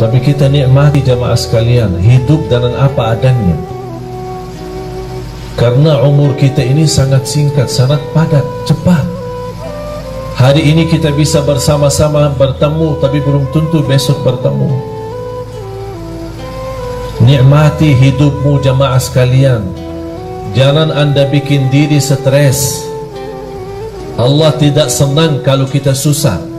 Tapi kita nikmati jamaah sekalian, hidup dengan apa adanya. Karena umur kita ini sangat singkat, sangat padat, cepat. Hari ini kita bisa bersama-sama bertemu, tapi belum tentu besok bertemu. Nikmati hidupmu jamaah sekalian. Jangan anda bikin diri stres. Allah tidak senang kalau kita susah.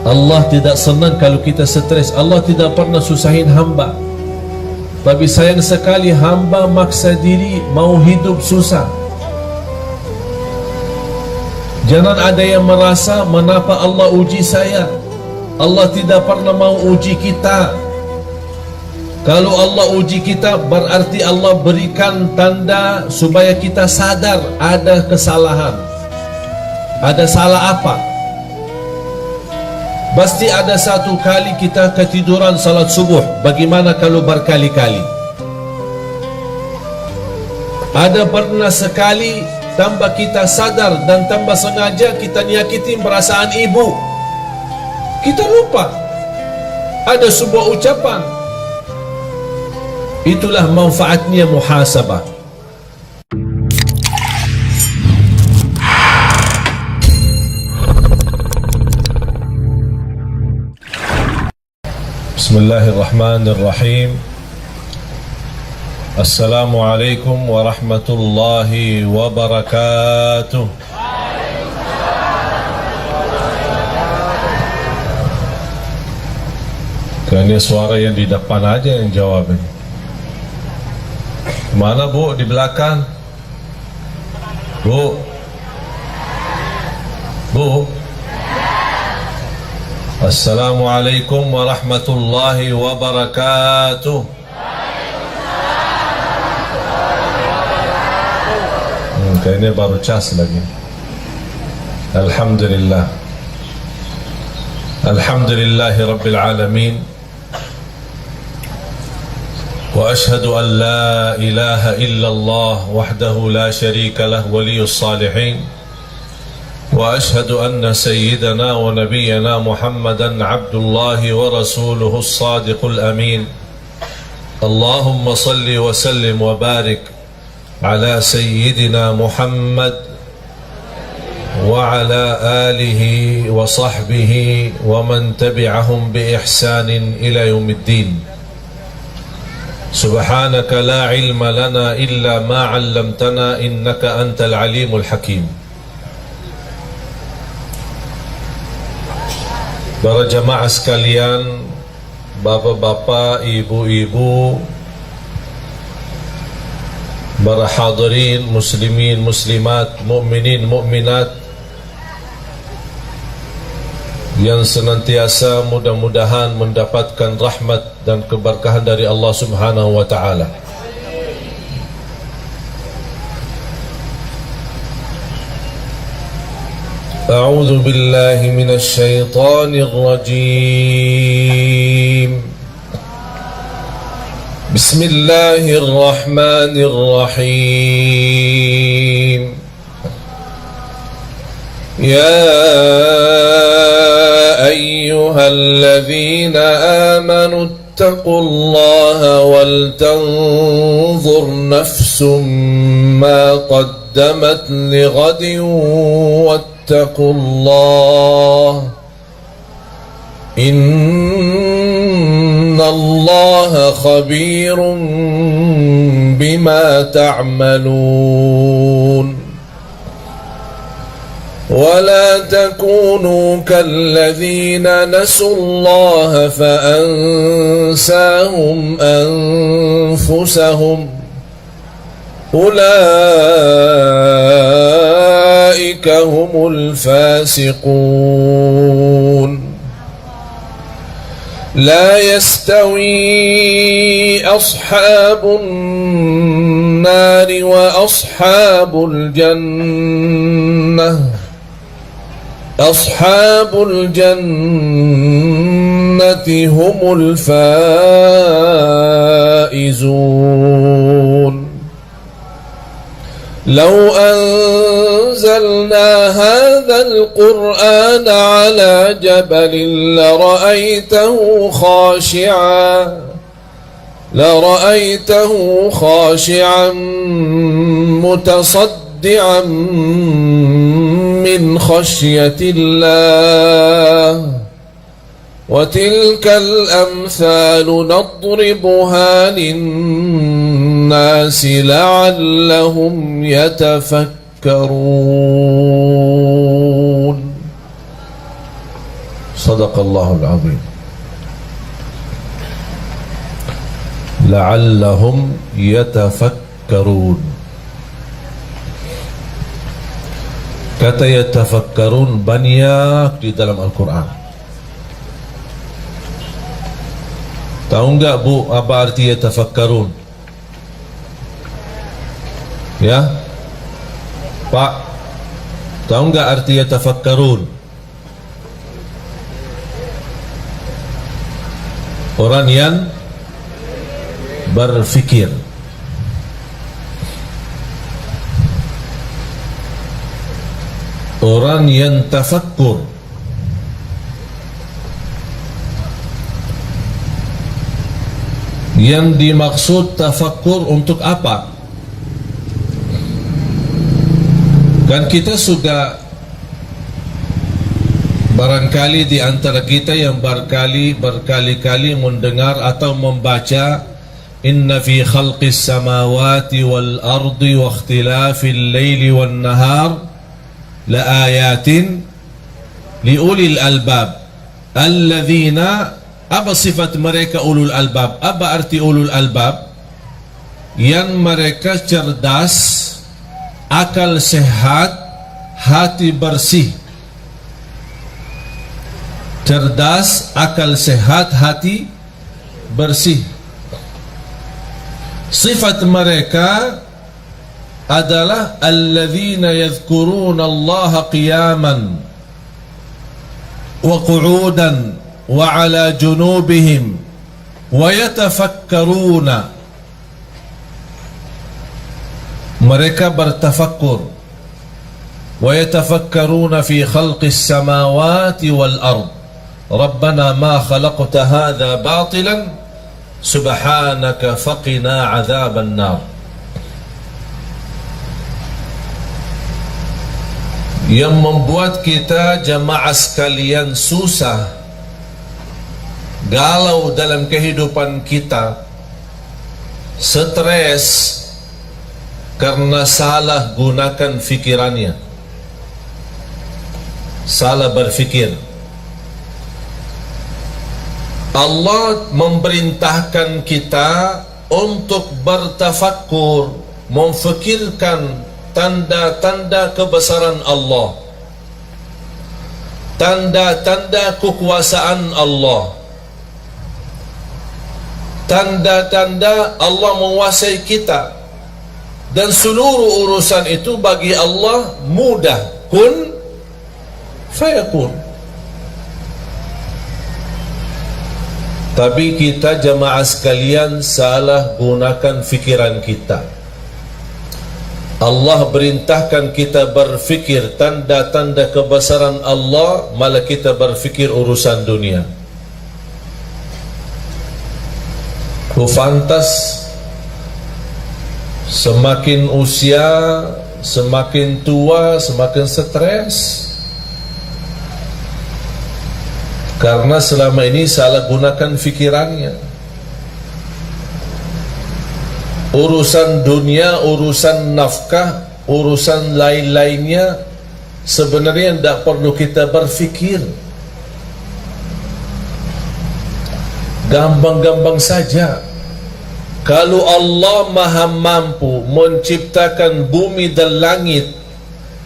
Allah tidak senang kalau kita stres. Allah tidak pernah susahin hamba. Tapi sayang sekali hamba maksa diri mau hidup susah. Jangan ada yang merasa mengapa Allah uji saya. Allah tidak pernah mau uji kita. Kalau Allah uji kita berarti Allah berikan tanda supaya kita sadar ada kesalahan. Ada salah apa? Pasti ada satu kali kita ketiduran salat subuh. Bagaimana kalau berkali-kali? Ada pernah sekali tambah kita sadar dan tambah sengaja kita nyakiti perasaan ibu. Kita lupa. Ada sebuah ucapan. Itulah manfaatnya muhasabah. Bismillahirrahmanirrahim. Assalamualaikum warahmatullahi wabarakatuh. Kayaknya suara yang di depan aja yang jawab ini. Mana bu? Di belakang. Bu. Bu. Assalamualaikum warahmatullahi wabarakatuh. Kayaknya baru cas lagi. Alhamdulillah. Alhamdulillahi Rabbil Alamin. Wa ashhadu an la ilaha illallah wahdahu la sharika lah waliyus salihin. وأشهد أن سيدنا ونبينا محمدا عبد الله ورسوله الصادق الأمين. اللهم صل وسلم وبارك على سيدنا محمد وعلى آله وصحبه ومن تبعهم بإحسان إلى يوم الدين. سبحانك لا علم لنا إلا ما علمتنا إنك أنت العليم الحكيم. Para jamaah sekalian, bapak-bapak, ibu-ibu, para hadirin, muslimin, muslimat, mukminin, mukminat yang senantiasa mudah-mudahan mendapatkan rahmat dan keberkahan dari Allah Subhanahu wa taala. أعوذ بالله من الشيطان الرجيم. بسم الله الرحمن الرحيم. يا أيها الذين آمنوا اتقوا الله ولتنظر نفس ما قدمت لغد واتقوا الله إن الله خبير بما تعملون. ولا تكونوا كالذين نسوا الله فأنساهم أنفسهم أولئك هم الفاسقون. لا يستوي أصحاب النار وأصحاب الجنة. أصحاب الجنة هم الفائزون. لو أنزلنا هذا القرآن على جبل لرأيته خاشعا متصدعا من خشية الله وتلك الأمثال نضربها للناس لعلهم يتفكرون. صدق الله العظيم. لعلهم يتفكرون. Kata yatafakkarun banyak di dalam Al-Quran. Tahu enggak Bu apa arti yatafakkarun? Ya Pak, tahu enggak arti yatafakkarun? Orang yang berfikir. Orang yang tafakkur. Yang dimaksud tafakkur untuk apa? Kan kita sudah barangkali di antara kita yang berkali-kali mendengar atau membaca inna fi khalqis samawati wal ardi wa ikhtilafil laili wan nahar la ayatin li ulil albab alladzina. Apa sifat mereka ulul albab? Apa arti ulul albab? Yang mereka cerdas, akal sehat, hati bersih. Cerdas, akal sehat, hati bersih. Sifat mereka adalah alladzina yadhkuruna Allah qiyaman wa qu'udan wa ala junubihim wa yatafakkaruna. Mereka bertafakkur. Wa yatafakkaruna fi khalqis samawati wal ard. Rabbana ma khalaqta hadha batilan subhanaka faqina adzaban nar. Yang membuat kita jamaah sekalian susah, galau dalam kehidupan kita, stres karena salah gunakan fikirannya, salah berfikir. Allah memerintahkan kita untuk bertafakkur, memfikirkan tanda-tanda kebesaran Allah, tanda-tanda kekuasaan Allah, tanda-tanda Allah menguasai kita, dan seluruh urusan itu bagi Allah mudah, kun fayakun. Tapi kita jamaah sekalian salah gunakan fikiran kita. Allah perintahkan kita berfikir tanda-tanda kebesaran Allah, malah kita berfikir urusan dunia. Fantas semakin usia, semakin tua, semakin stres, karena selama ini salah gunakan fikirannya. Urusan dunia, urusan nafkah, urusan lain-lainnya sebenarnya tidak perlu kita berfikir. Gampang-gampang saja. Kalau Allah maha mampu menciptakan bumi dan langit,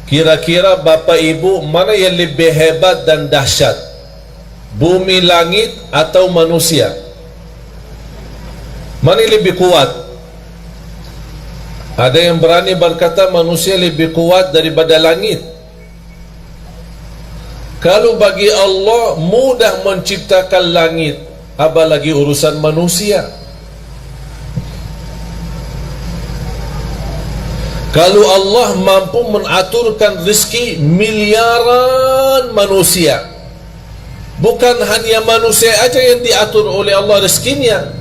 kira-kira Bapak Ibu mana yang lebih hebat dan dahsyat? Bumi, langit atau manusia? Mana yang lebih kuat? Ada yang berani berkata manusia lebih kuat daripada langit. Kalau bagi Allah mudah menciptakan langit, apalagi urusan manusia. Kalau Allah mampu mengaturkan rezeki miliaran manusia, bukan hanya manusia aja yang diatur oleh Allah rezekinya,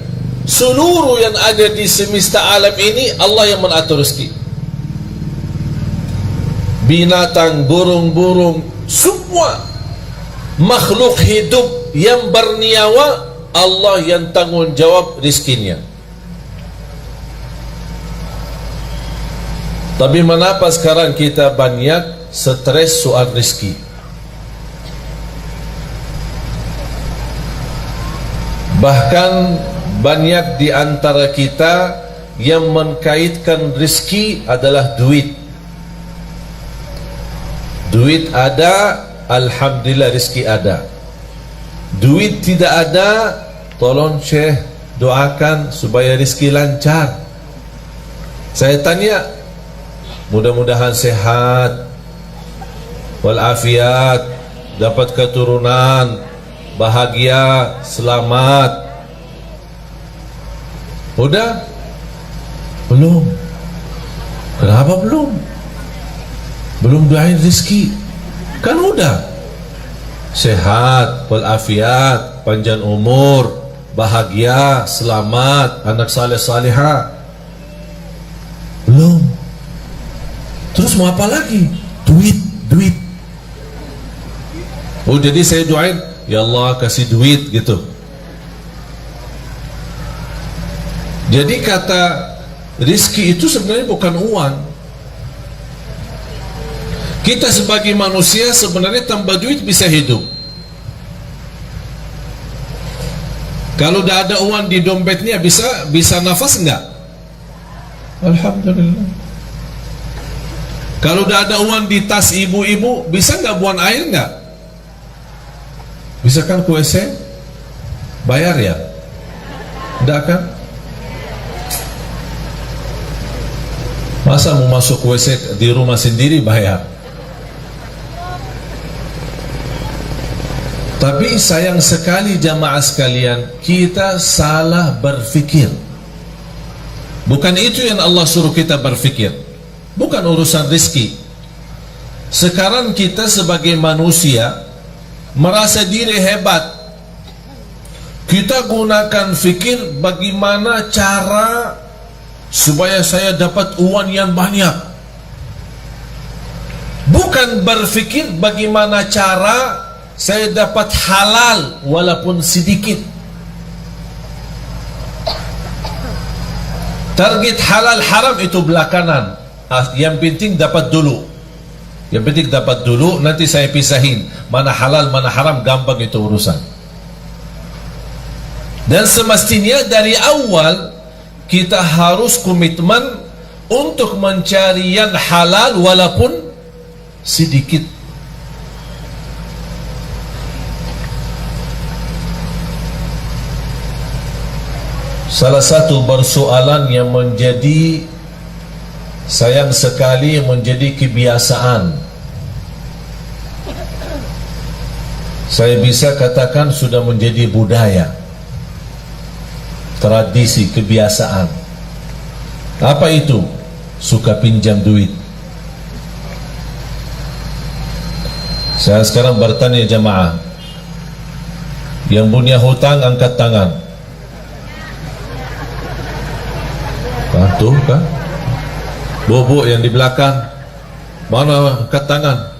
seluruh yang ada di semesta alam ini Allah yang mengatur rezeki. Binatang, burung-burung, semua makhluk hidup yang bernyawa, Allah yang tanggung jawab rezekinya. Tapi mengapa sekarang kita banyak stres soal rezeki? Bahkan banyak di antara kita yang mengkaitkan rezeki adalah duit. Duit ada, alhamdulillah rezeki ada. Duit tidak ada, tolong Syekh doakan supaya rezeki lancar. Saya tanya, mudah-mudahan sehat walafiat, dapat keturunan, bahagia, selamat. Udah? Belum. Kenapa belum? Belum doain rezeki. Kan udah. Sehat walafiat, panjang umur, bahagia, selamat, anak saleh salihah. Belum. Terus mau apa lagi? Duit. Oh, jadi saya doain, ya Allah kasih duit gitu. Jadi kata rizki itu sebenarnya bukan uang. Kita sebagai manusia sebenarnya tanpa duit bisa hidup. Kalau tidak ada uang di dompetnya bisa nafas enggak? Alhamdulillah. Kalau tidak ada uang di tas ibu-ibu, bisa nggak buang air nggak? Bisa kan ke WC? Bayar ya? Tidak kan? Masa mau masuk WC di rumah sendiri bayar? Tapi sayang sekali jamaah sekalian, kita salah berfikir. Bukan itu yang Allah suruh kita berfikir. Bukan urusan rezeki. Sekarang kita sebagai manusia merasa diri hebat. Kita gunakan fikir bagaimana cara supaya saya dapat uang yang banyak. Bukan berfikir bagaimana cara saya dapat halal walaupun sedikit. Target halal haram itu belakangan. Yang penting dapat dulu. Yang penting dapat dulu, nanti saya pisahin mana halal mana haram, gampang itu urusan. Dan semestinya dari awal kita harus komitmen untuk mencari yang halal walaupun sedikit. Salah satu persoalan yang menjadi sayang sekali menjadi kebiasaan, saya bisa katakan sudah menjadi budaya, tradisi, kebiasaan. Apa itu? Suka pinjam duit. Saya sekarang bertanya jamaah, yang punya hutang angkat tangan. Tuh kan? Bobo yang di belakang, mana angkat tangan?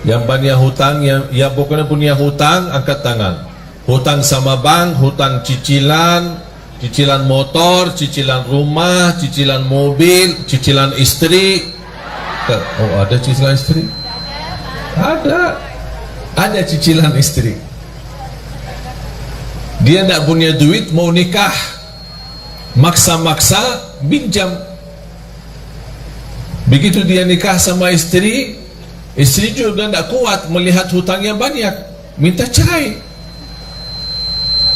Yang banyak hutang, yang pokoknya punya hutang, angkat tangan. Hutang sama bank, hutang cicilan, cicilan motor, cicilan rumah, cicilan mobil, cicilan istri. Oh, ada cicilan istri? Ada cicilan istri. Dia tidak punya duit, mau nikah, maksa-maksa pinjam. Begitu dia nikah sama istri, istri juga tidak kuat melihat hutangnya banyak, minta cerai,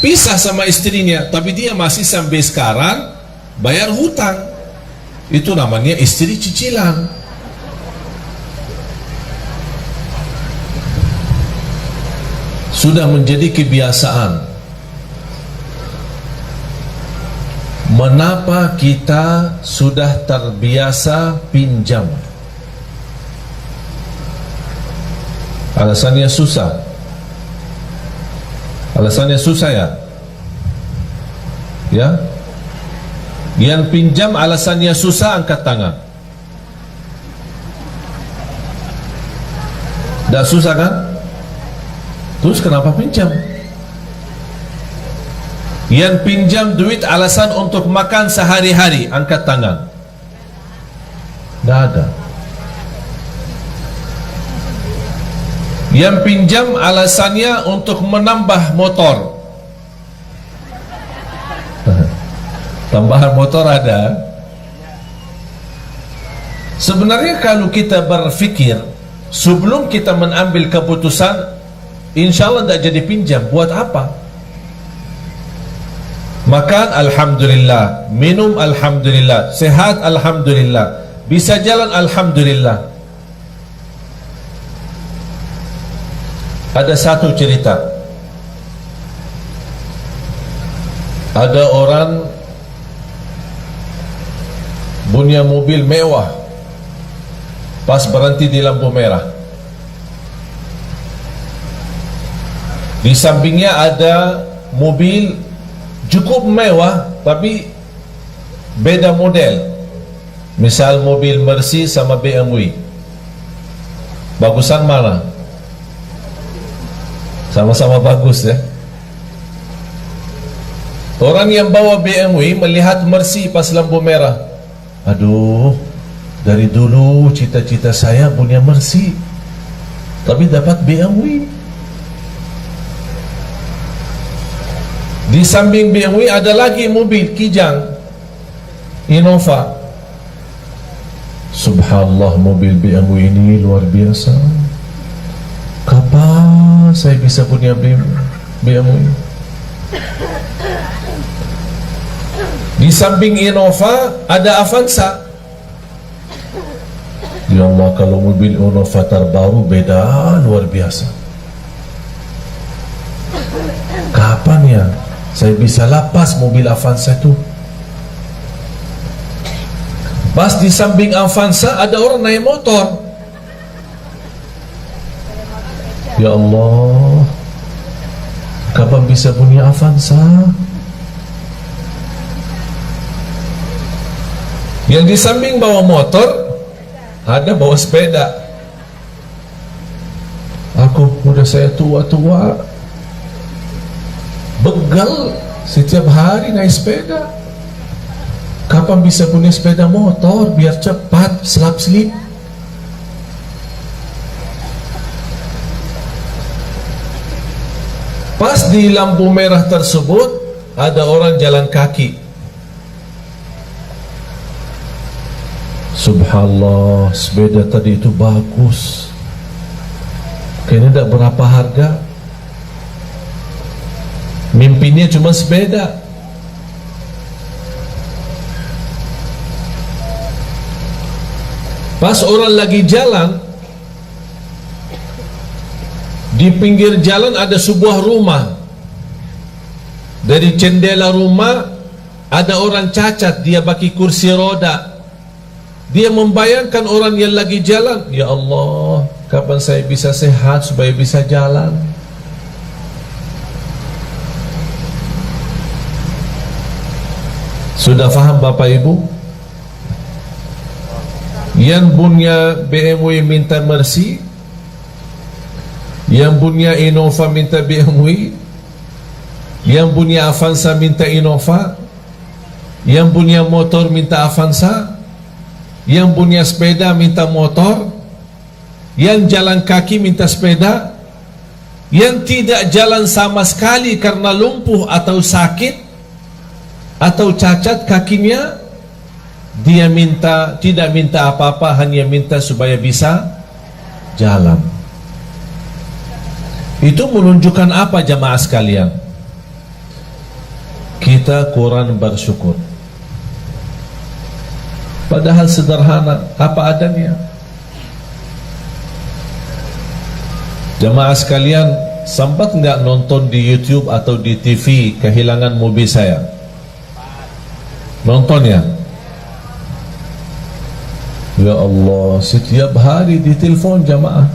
pisah sama istrinya. Tapi dia masih sampai sekarang bayar hutang. Itu namanya istri cicilan. Sudah menjadi kebiasaan. Mengapa kita sudah terbiasa pinjam? Alasannya susah. Alasannya susah ya? Ya? Yang pinjam alasannya susah, angkat tangan. Dah susah kan? Terus kenapa pinjam? Yang pinjam duit alasan untuk makan sehari-hari, angkat tangan. Tidak ada. Yang pinjam alasannya untuk menambah motor. Tambahan motor ada. Sebenarnya kalau kita berfikir sebelum kita mengambil keputusan, insya Allah tidak jadi pinjam. Buat apa? Makan alhamdulillah, minum alhamdulillah, sehat alhamdulillah, bisa jalan alhamdulillah. Ada satu cerita. Ada orang punya mobil mewah, pas berhenti di lampu merah. Di sampingnya ada mobil cukup mewah tapi beda model. Misal mobil Mercy sama BMW. Bagusan mana? Sama-sama bagus ya. Orang yang bawa BMW melihat Mercy pas lampu merah. Aduh, dari dulu cita-cita saya punya Mercy, tapi dapat BMW. Di samping BMW ada lagi mobil Kijang, Innova. Subhanallah, mobil BMW ini luar biasa. Kapan saya bisa punya BMW? Di samping Innova ada Avanza. Ya Allah, kalau mobil Innova terbaru beda luar biasa. Kapan ya saya bisa lapas mobil Avanza itu? Pas di samping Avanza ada orang naik motor. Ya Allah, kapan bisa punya Avanza? Yang di samping bawa motor, ada bawa sepeda. Aku udah saya tua-tua, begal setiap hari naik sepeda. Kapan bisa punya sepeda motor biar cepat selap-selip? Pas di lampu merah tersebut ada orang jalan kaki. Subhanallah, sepeda tadi itu bagus, kayaknya tidak berapa harga. Mimpinya cuma sepeda. Pas orang lagi jalan, di pinggir jalan ada sebuah rumah. Dari jendela rumah ada orang cacat, dia pakai kursi roda. Dia membayangkan orang yang lagi jalan, ya Allah, kapan saya bisa sehat supaya bisa jalan? Sudah faham Bapak Ibu? Yang punya BMW minta Mercy, yang punya Innova minta BMW, yang punya Avanza minta Innova, yang punya motor minta Avanza, yang punya sepeda minta motor, yang jalan kaki minta sepeda, yang tidak jalan sama sekali karena lumpuh atau sakit atau cacat kakinya, dia minta, tidak minta apa-apa, hanya minta supaya bisa jalan. Itu menunjukkan apa jamaah sekalian? Kita kurang bersyukur. Padahal sederhana, apa adanya. Jamaah sekalian, sempat nggak nonton di YouTube atau di TV kehilangan mobil saya? Nonton ya? Ya Allah, setiap hari ditelepon jamaah.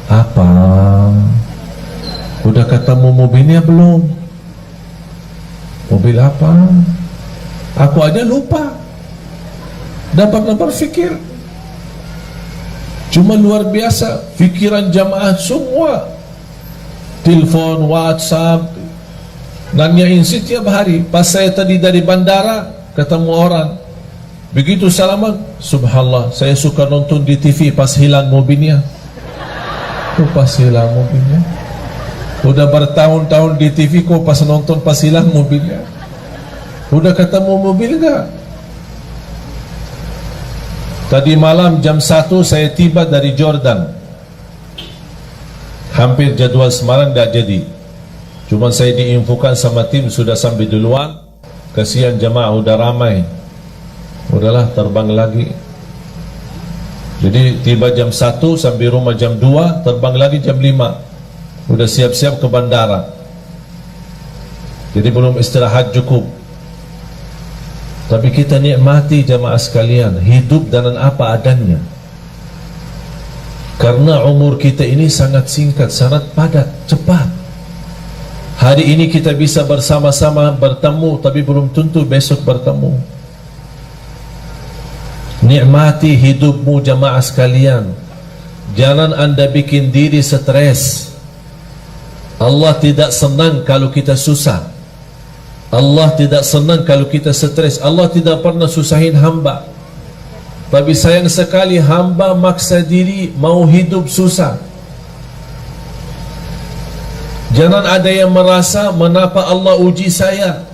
Apa? Udah ketemu mobilnya belum? Mobil apa? Aku aja lupa. Dapat berpikir. Cuma luar biasa fikiran jamaah semua. Telepon, WhatsApp, nanyain setiap hari. Pas saya tadi dari bandara ketemu orang, begitu salaman, subhanallah, saya suka nonton di TV pas hilang mobilnya. Pas hilang mobilnya. Udah bertahun-tahun di TV kok pas nonton pas hilang mobilnya. Udah ketemu mobil enggak? Tadi malam jam 1 saya tiba dari Jordan. Hampir jadwal Semarang tidak jadi. Cuma saya diinfokan sama tim sudah sampai duluan. Kasihan jemaah udah ramai. Udahlah terbang lagi. Jadi tiba jam 1 sampai rumah jam 2, terbang lagi jam 5. Udah siap-siap ke bandara. Jadi belum istirahat cukup. Tapi kita nikmati jemaah sekalian, hidup dengan apa adanya. Karena umur kita ini sangat singkat, sangat padat, cepat. Hari ini kita bisa bersama-sama bertemu, tapi belum tentu besok bertemu. Nikmati hidupmu jamaah sekalian. Jangan anda bikin diri stres. Allah tidak senang kalau kita susah. Allah tidak senang kalau kita stres. Allah tidak pernah susahin hamba. Tapi sayang sekali hamba maksa diri mau hidup susah. Jangan ada yang merasa mengapa Allah uji saya.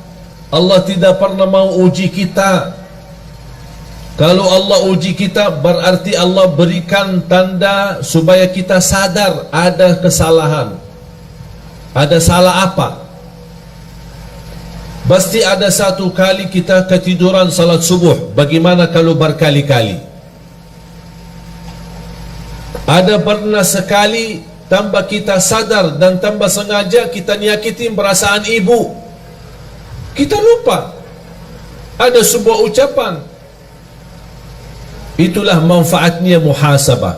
Allah tidak pernah mau uji kita. Kalau Allah uji kita berarti Allah berikan tanda supaya kita sadar ada kesalahan. Ada salah apa? Pasti ada satu kali kita ketiduran salat subuh. Bagaimana kalau berkali-kali? Ada pernah sekali tambah kita sadar dan tambah sengaja kita nyakitin perasaan ibu. Kita lupa. Ada sebuah ucapan. Itulah manfaatnya muhasabah.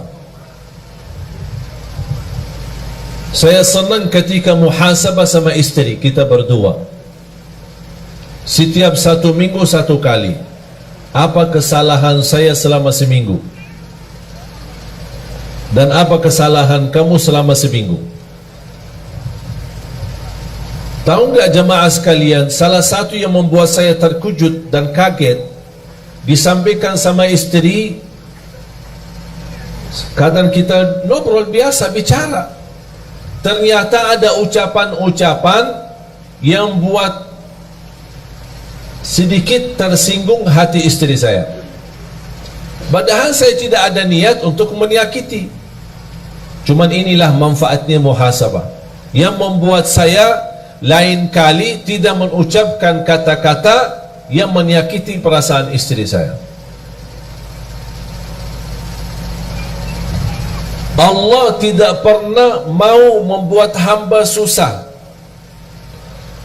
Saya senang ketika muhasabah sama istri kita berdua. Setiap 1 minggu 1 kali. Apa kesalahan saya selama seminggu? Dan apa kesalahan kamu selama seminggu? Tahu enggak jemaah sekalian, salah satu yang membuat saya terkejut dan kaget, disampaikan sama istri, kadang kita ngobrol biasa bicara, ternyata ada ucapan-ucapan yang buat sedikit tersinggung hati istri saya. Padahal saya tidak ada niat untuk menyakiti. Cuman inilah manfaatnya muhasabah yang membuat saya lain kali tidak mengucapkan kata-kata yang menyakiti perasaan istri saya. Allah tidak pernah mau membuat hamba susah.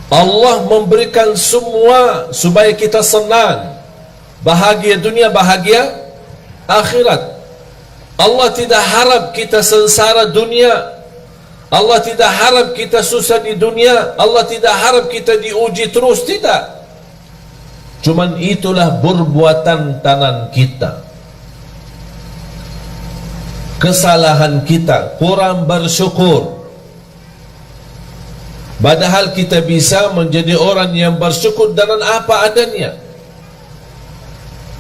Allah memberikan semua supaya kita senang, bahagia dunia, bahagia akhirat. Allah tidak harap kita sengsara dunia. Allah tidak harap kita susah di dunia. Allah tidak harap kita diuji terus, tidak. Cuman itulah perbuatan tangan kita, kesalahan kita, kurang bersyukur. Padahal kita bisa menjadi orang yang bersyukur dengan apa adanya.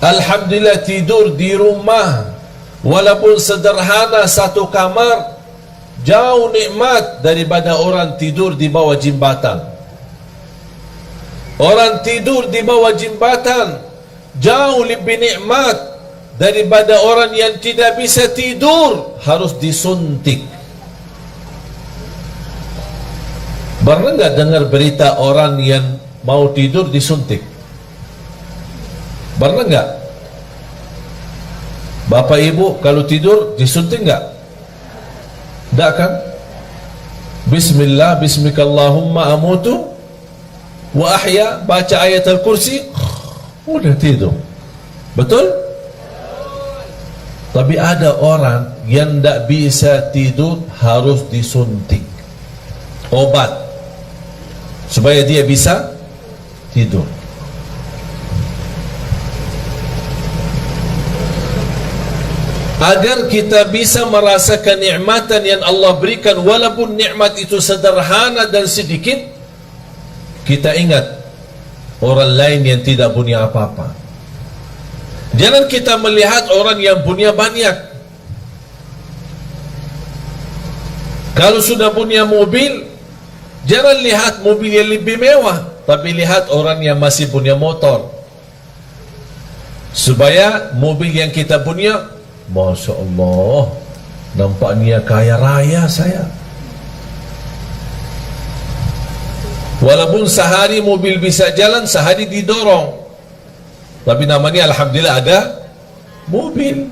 Alhamdulillah tidur di rumah walaupun sederhana 1 kamar jauh nikmat daripada orang tidur di bawah jembatan. Orang tidur di bawah jembatan jauh lebih nikmat daripada orang yang tidak bisa tidur, harus disuntik. Pernah enggak dengar berita orang yang mau tidur disuntik? Pernah enggak? Bapak ibu kalau tidur disuntik enggak? Enggak kan? Bismillah, bismikallahumma amutu wa ahya, baca ayat al-kursi, udah tidur. Betul? Tapi ada orang yang tidak bisa tidur, harus disuntik obat supaya dia bisa tidur. Agar kita bisa merasakan nikmatan yang Allah berikan, walaupun nikmat itu sederhana dan sedikit, kita ingat orang lain yang tidak punya apa-apa. Jangan kita melihat orang yang punya banyak. Kalau sudah punya mobil, jangan lihat mobil yang lebih mewah, tapi lihat orang yang masih punya motor. Supaya mobil yang kita punya, Masya Allah, nampaknya kaya raya saya. Walaupun sehari mobil bisa jalan, sehari didorong, tapi namanya alhamdulillah ada mobil.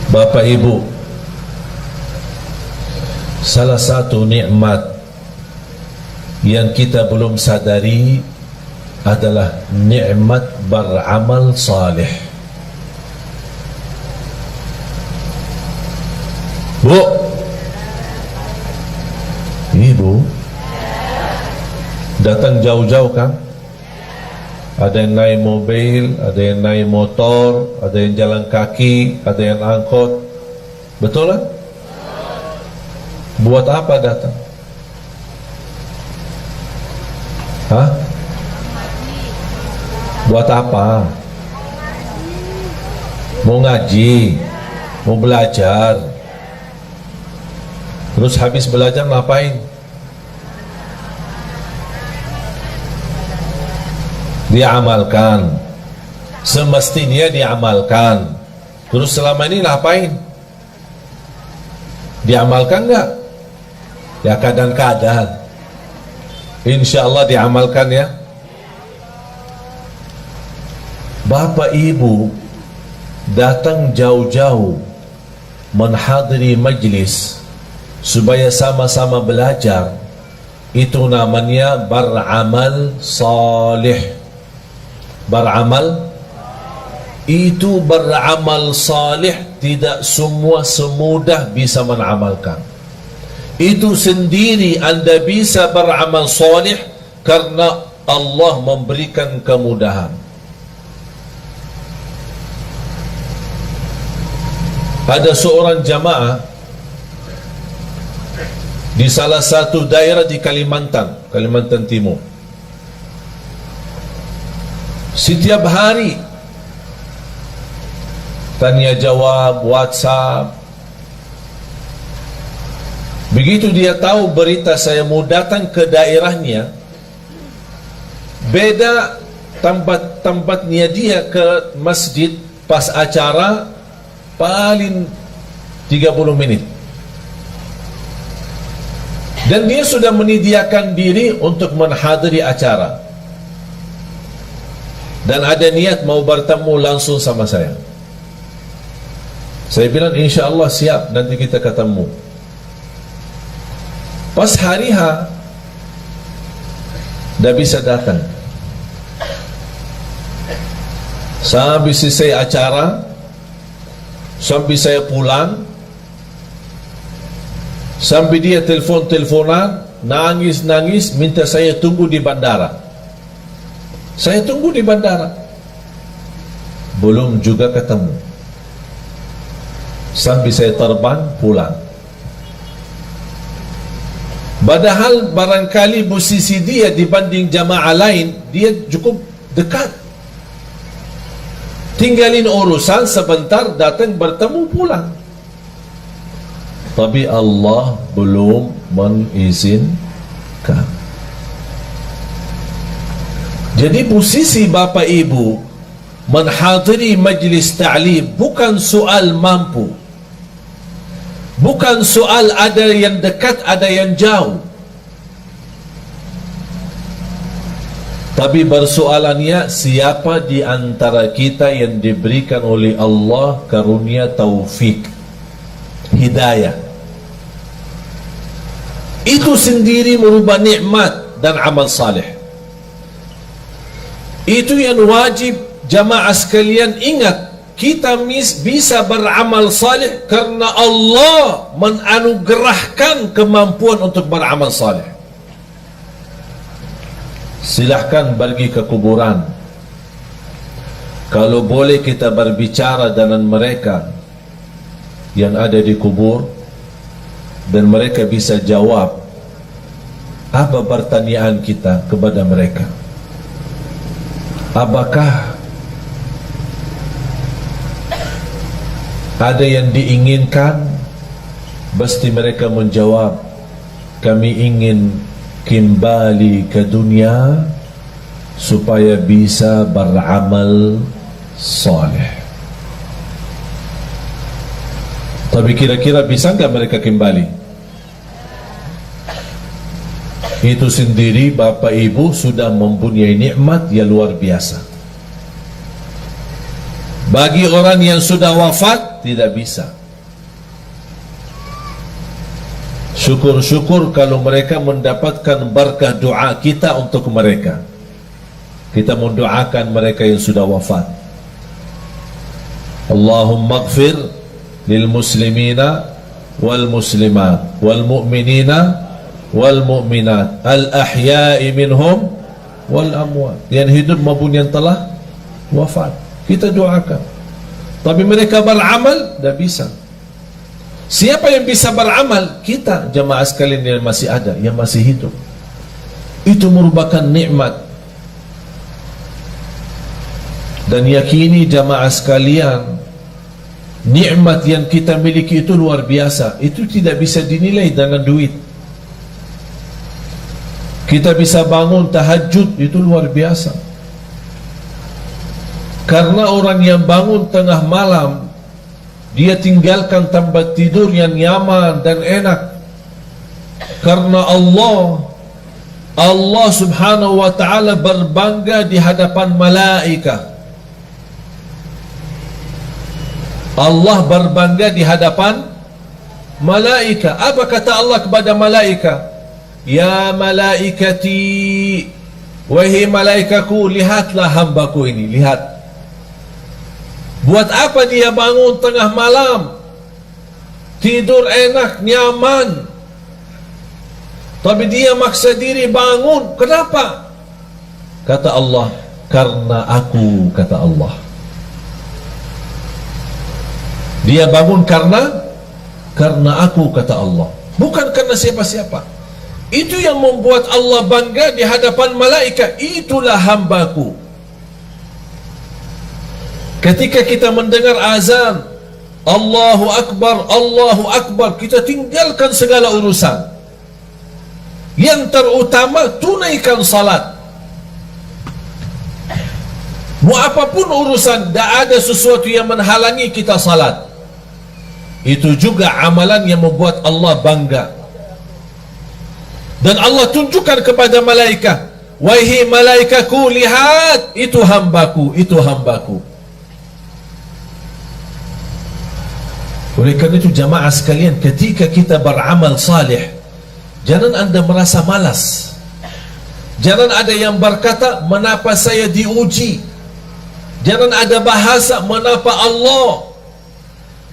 Bapak Ibu, salah satu nikmat yang kita belum sadari adalah nikmat beramal saleh. Bu, Ibu datang jauh-jauh kan? Ada yang naik mobil, ada yang naik motor, ada yang jalan kaki, ada yang angkot. Betul kan? Buat apa datang? Hah? Buat apa? Mau ngaji, mau belajar. Terus habis belajar ngapain? Diamalkan. Semestinya diamalkan. Terus selama ini ngapain? Diamalkan enggak? Ya kadang-kadang. Insya Allah diamalkan ya. Bapak Ibu datang jauh-jauh menghadiri majlis supaya sama-sama belajar, itu namanya beramal salih. Beramal itu beramal salih, tidak semua semudah bisa mengamalkan. Itu sendiri Anda bisa beramal salih karena Allah memberikan kemudahan. Ada seorang jamaah di salah satu daerah di Kalimantan Timur. Setiap hari tanya jawab, WhatsApp. Begitu dia tahu berita saya mau datang ke daerahnya, beda tempatnya dia ke masjid pas acara paling 30 menit. Dan dia sudah menyediakan diri untuk menghadiri acara. Dan ada niat mau bertemu langsung sama saya. Saya bilang insya Allah siap, nanti kita ketemu. Pas hari H, dah bisa datang. Sampai selesai acara, sampai saya pulang, sampai dia teleponan, nangis, minta saya tunggu di bandara. Saya tunggu di bandara, belum juga ketemu. Sampai saya terbang pulang. Padahal barangkali posisi dia dibanding jamaah lain, dia cukup dekat. Tinggalin urusan sebentar, datang bertemu pulang. Tapi Allah belum mengizinkan. Jadi posisi Bapak Ibu menghadiri majlis ta'lim bukan soal mampu, bukan soal ada yang dekat, ada yang jauh, tapi persoalannya siapa di antara kita yang diberikan oleh Allah karunia taufik, hidayah. Itu sendiri merubah nikmat dan amal saleh. Itu yang wajib jamaah sekalian ingat. Kita bisa beramal saleh karena Allah menanugerahkan kemampuan untuk beramal saleh. Silahkan pergi ke kuburan. Kalau boleh kita berbicara dengan mereka yang ada di kubur, dan mereka bisa jawab apa pertanyaan kita kepada mereka. Apakah ada yang diinginkan? Pasti mereka menjawab, kami ingin kembali ke dunia supaya bisa beramal saleh. Tapi kira-kira bisa enggak mereka kembali? Itu sendiri Bapak Ibu sudah mempunyai nikmat yang luar biasa. Bagi orang yang sudah wafat tidak bisa. Syukur-syukur kalau mereka mendapatkan berkah doa kita untuk mereka. Kita mendoakan mereka yang sudah wafat. Allahumma ighfir lil muslimina wal muslimat wal mu'minina wal mu'minat al ahya'i minhum wal amwat. Yang hidup maupun yang telah wafat, kita doakan. Tapi mereka beramal tidak bisa. Siapa yang bisa beramal? Kita, jamaah sekalian yang masih ada, yang masih hidup. Itu merupakan nikmat. Dan yakini jamaah sekalian, nikmat yang kita miliki itu luar biasa. Itu tidak bisa dinilai dengan duit. Kita bisa bangun tahajud, itu luar biasa. Karena orang yang bangun tengah malam, dia tinggalkan tempat tidur yang nyaman dan enak. Karena Allah subhanahu wa ta'ala berbangga di hadapan malaikat. Allah berbangga di hadapan malaikat. Apa kata Allah kepada malaikat? Ya malaikati, wahai malaikaku, lihatlah hambaku ini, lihat. Buat apa dia bangun tengah malam, tidur enak, nyaman, tapi dia maksa diri bangun? Kenapa? Kata Allah, karena aku, kata Allah. Dia bangun karena aku, kata Allah, bukan karena siapa-siapa. Itu yang membuat Allah bangga di hadapan malaikat. Itulah hambaku. Ketika kita mendengar azan Allahu Akbar, kita tinggalkan segala urusan. Yang terutama, tunaikan salat. Mau apapun urusan, tidak ada sesuatu yang menghalangi kita salat. Itu juga amalan yang membuat Allah bangga. Dan Allah tunjukkan kepada malaikat, wahai malaikatku, lihat, itu hambaku, itu hambaku. Oleh karena itu jamaah sekalian, ketika kita beramal saleh, jangan anda merasa malas. Jangan ada yang berkata, mengapa saya diuji? Jangan ada bahasa, mengapa Allah?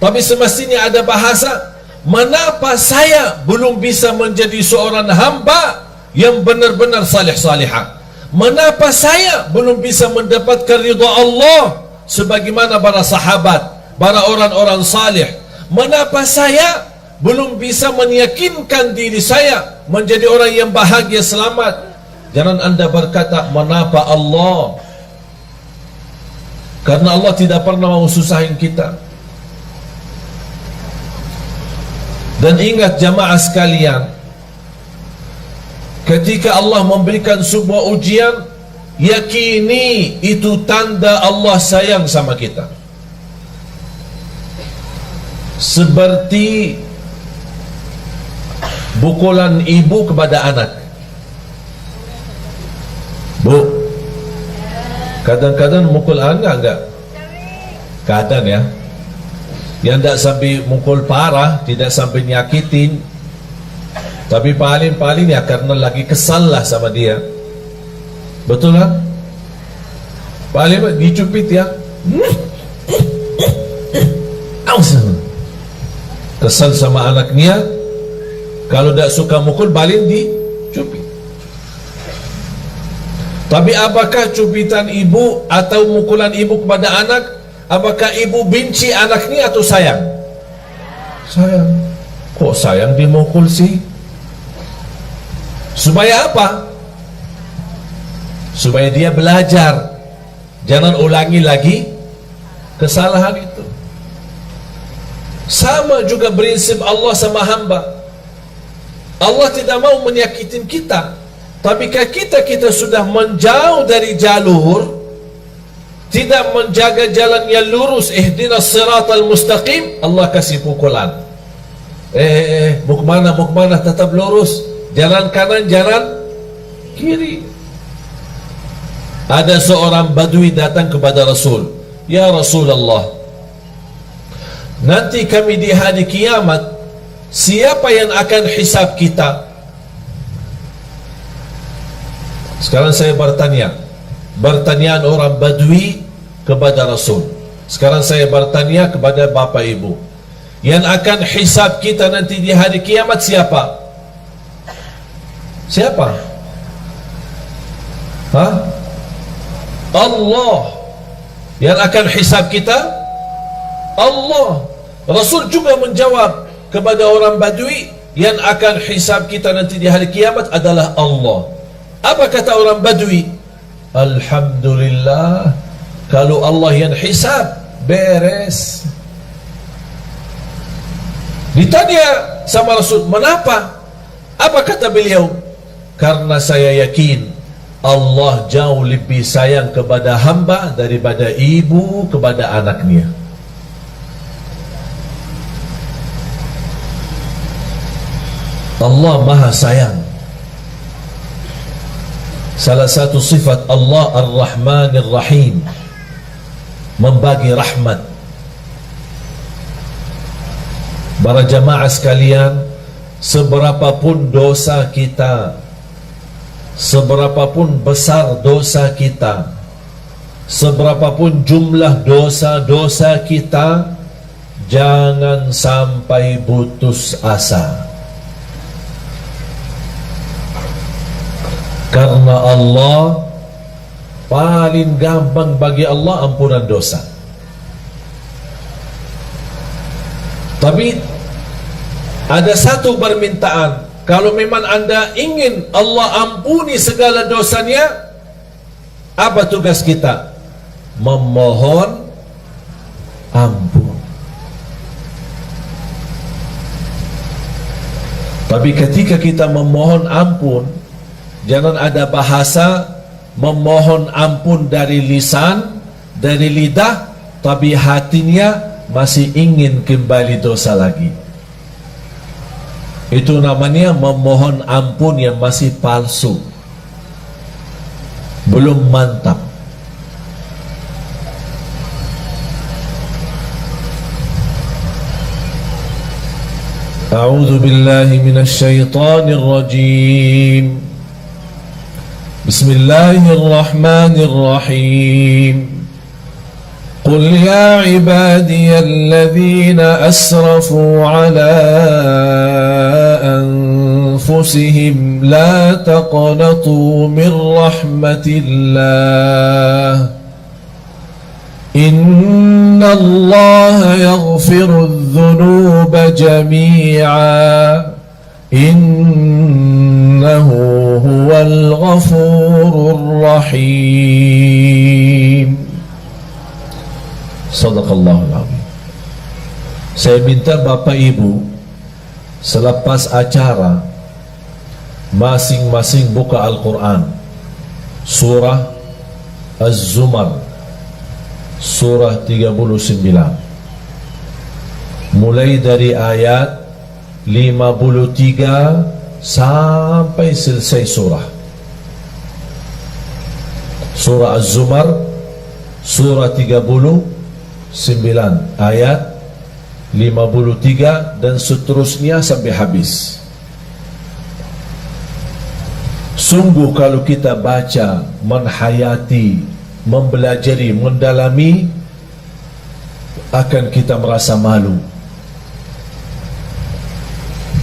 Tapi semestinya ada bahasa, mengapa saya belum bisa menjadi seorang hamba yang benar-benar saleh-salihah? Mengapa saya belum bisa mendapatkan ridha Allah sebagaimana para sahabat, para orang-orang saleh? Mengapa saya belum bisa meyakinkan diri saya menjadi orang yang bahagia, selamat? Jangan anda berkata, mengapa Allah? Karena Allah tidak pernah mau susahin kita. Dan ingat jamaah sekalian, ketika Allah memberikan sebuah ujian, yakini itu tanda Allah sayang sama kita. Seperti pukulan ibu kepada anak. Bu, kadang-kadang mukul anak enggak? Kadang ya. Yang tidak sampai mukul parah, tidak sampai nyakitin. Tapi paling-paling ya karena lagi kesal lah sama dia. Betul kan? Paling dicubit ya. Kesal sama anaknya. Kalau tak suka mukul, paling dicubit. Tapi apakah cubitan ibu atau mukulan ibu kepada anak, apakah ibu benci anaknya atau sayang? Sayang. Kok sayang dimukul sih? Supaya apa? Supaya dia belajar, jangan ulangi lagi kesalahan itu. Sama juga prinsip Allah sama hamba. Allah tidak mau menyakitin kita. Tapi kalau kita sudah menjauh dari jalur, tidak menjaga jalan yang lurus, ihdinas siratal mustaqim, Allah kasih pukulan. Mau kemana, tetap lurus. Jalan kanan, jalan kiri. Ada seorang badui datang kepada Rasul. Ya Rasulullah, nanti kami di hari kiamat, siapa yang akan hisab kita? Sekarang saya bertanya, pertanyaan orang badui kepada Rasul. Sekarang saya bertanya kepada bapak ibu, yang akan hisab kita nanti di hari kiamat siapa? Siapa? Hah? Allah. Yang akan hisab kita Allah. Rasul juga menjawab kepada orang badui, yang akan hisab kita nanti di hari kiamat adalah Allah. Apa kata orang badui? Alhamdulillah, kalau Allah yang hisab, beres. Ditanya sama Rasul, kenapa? Apa kata beliau? Karena saya yakin Allah jauh lebih sayang kepada hamba daripada ibu kepada anaknya. Allah maha sayang. Salah satu sifat Allah Ar-Rahman Ar-Rahim, membagi rahmat. Para jamaah sekalian, seberapapun dosa kita, seberapapun besar dosa kita, seberapapun jumlah dosa-dosa kita, jangan sampai putus asa. Karena Allah paling gampang bagi Allah ampunan dosa. Tapi ada satu permintaan, kalau memang anda ingin Allah ampuni segala dosanya, apa tugas kita? Memohon ampun. Tapi ketika kita memohon ampun, jangan ada bahasa memohon ampun dari lisan, dari lidah, tapi hatinya masih ingin kembali dosa lagi. Itu namanya memohon ampun yang masih palsu, belum mantap. A'udzu billahi minasy syaithanir rajim. Bismillahirrahmanirrahim. قل يا عبادي الذين أسرفوا على أنفسهم لا تقنطوا من رحمة الله إن الله يغفر الذنوب جميعا إنه هو الغفور الرحيم. Sadaqallahul Azim. Saya minta Bapak Ibu selepas acara masing-masing buka Al-Quran, surah Az-Zumar, surah 39, mulai dari ayat 53 sampai selesai surah. Surah Az-Zumar, surah 39 ayat 53 dan seterusnya sampai habis. Sungguh kalau kita baca, menghayati, mempelajari, mendalami, akan kita merasa malu.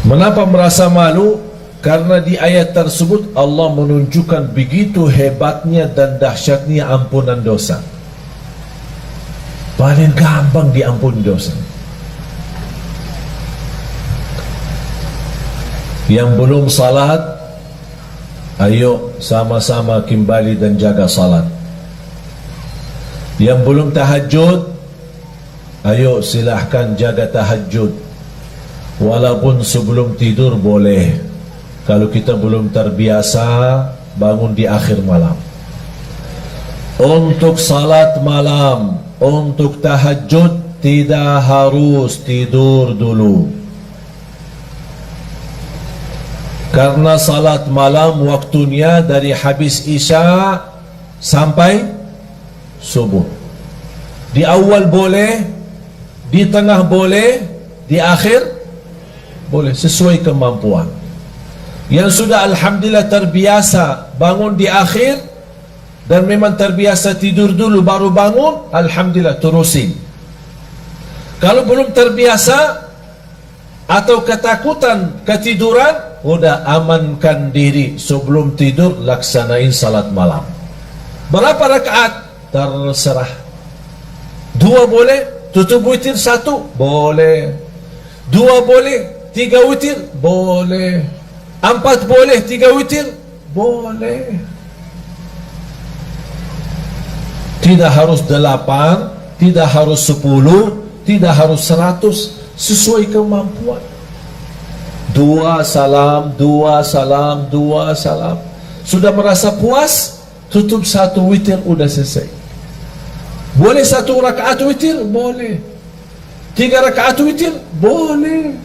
Mengapa merasa malu? Karena di ayat tersebut Allah menunjukkan begitu hebatnya dan dahsyatnya ampunan dosa. Paling gampang diampuni dosa. Yang belum salat, ayo sama-sama kembali dan jaga salat. Yang belum tahajud, ayo silahkan jaga tahajud. Walaupun sebelum tidur boleh, kalau kita belum terbiasa bangun di akhir malam. Untuk salat malam, untuk tahajud tidak harus tidur dulu. Karena salat malam waktunya dari habis isya sampai subuh. Di awal boleh, di tengah boleh, di akhir boleh, sesuai kemampuan. Yang sudah alhamdulillah terbiasa bangun di akhir dan memang terbiasa tidur dulu baru bangun, alhamdulillah terusin. Kalau belum terbiasa atau ketakutan ketiduran, udah amankan diri sebelum tidur, laksanain salat malam. Berapa rakaat? Terserah. 2 boleh, tutup witir 1 boleh, 2 boleh, 3 witir boleh, 4 boleh, 3 witir boleh. Tidak harus 8, tidak harus 10, tidak harus 100, sesuai kemampuan. 2 salam, 2 salam, 2 salam. Sudah merasa puas, tutup 1 witir, udah selesai. Boleh 1 rakaat witir? Boleh. 3 rakaat witir? Boleh.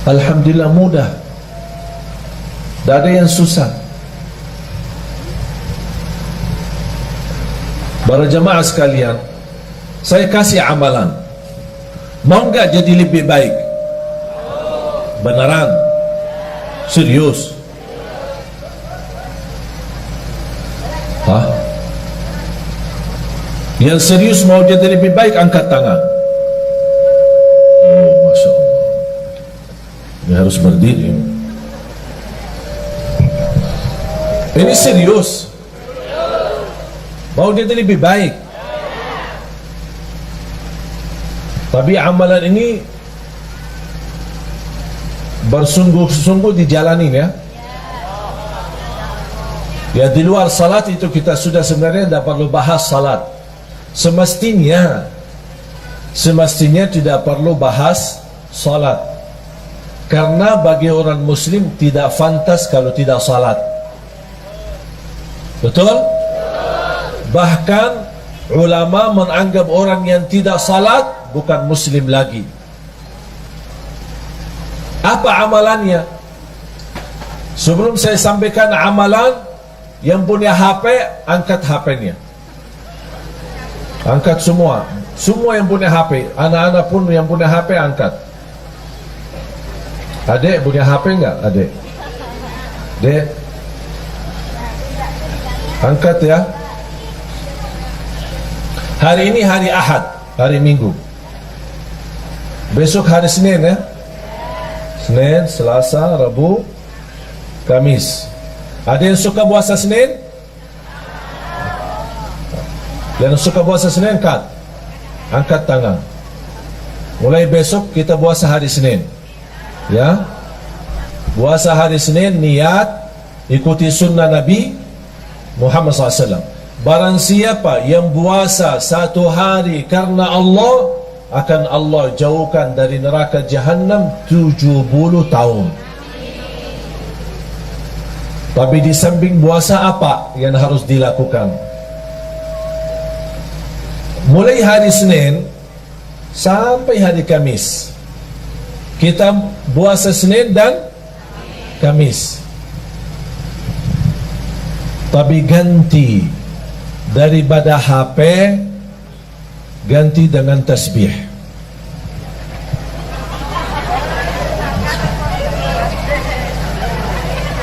Alhamdulillah mudah. Tak ada yang susah. Para jemaah sekalian, saya kasih amalan. Mau enggak jadi lebih baik? Beneran? Serius? Hah? Yang serius mau jadi lebih baik angkat tangan. Oh, Masya Allah. Ini harus berdiri. Ini serius. Mau jadi lebih baik. Tapi amalan ini bersungguh-sungguh dijalanin ya. Ya, di luar salat itu kita sudah sebenarnya tidak perlu bahas salat. Semestinya tidak perlu bahas salat. Karena bagi orang muslim tidak fantas kalau tidak salat. Betul? Bahkan ulama menganggap orang yang tidak salat bukan muslim lagi. Apa amalannya? Sebelum saya sampaikan amalan, yang punya HP angkat HP-nya. Angkat semua. Semua yang punya HP. Anak-anak pun yang punya HP angkat. Adik punya HP enggak? Adik? Dek? Angkat ya. Hari ini hari Ahad, hari Minggu. Besok hari Senin ya. Senin, Selasa, Rabu, Kamis. Ada yang suka puasa Senin? Yang suka puasa Senin angkat tangan. Mulai besok kita puasa hari Senin. Ya. Puasa hari Senin, niat ikuti sunnah Nabi Muhammad SAW. Barang siapa yang puasa 1 hari karena Allah, akan Allah jauhkan dari neraka Jahannam 70 tahun. Tapi di samping puasa apa yang harus dilakukan? Mulai hari Senin sampai hari Kamis, kita puasa Senin dan Kamis. Tapi ganti daripada HP, ganti dengan tasbih.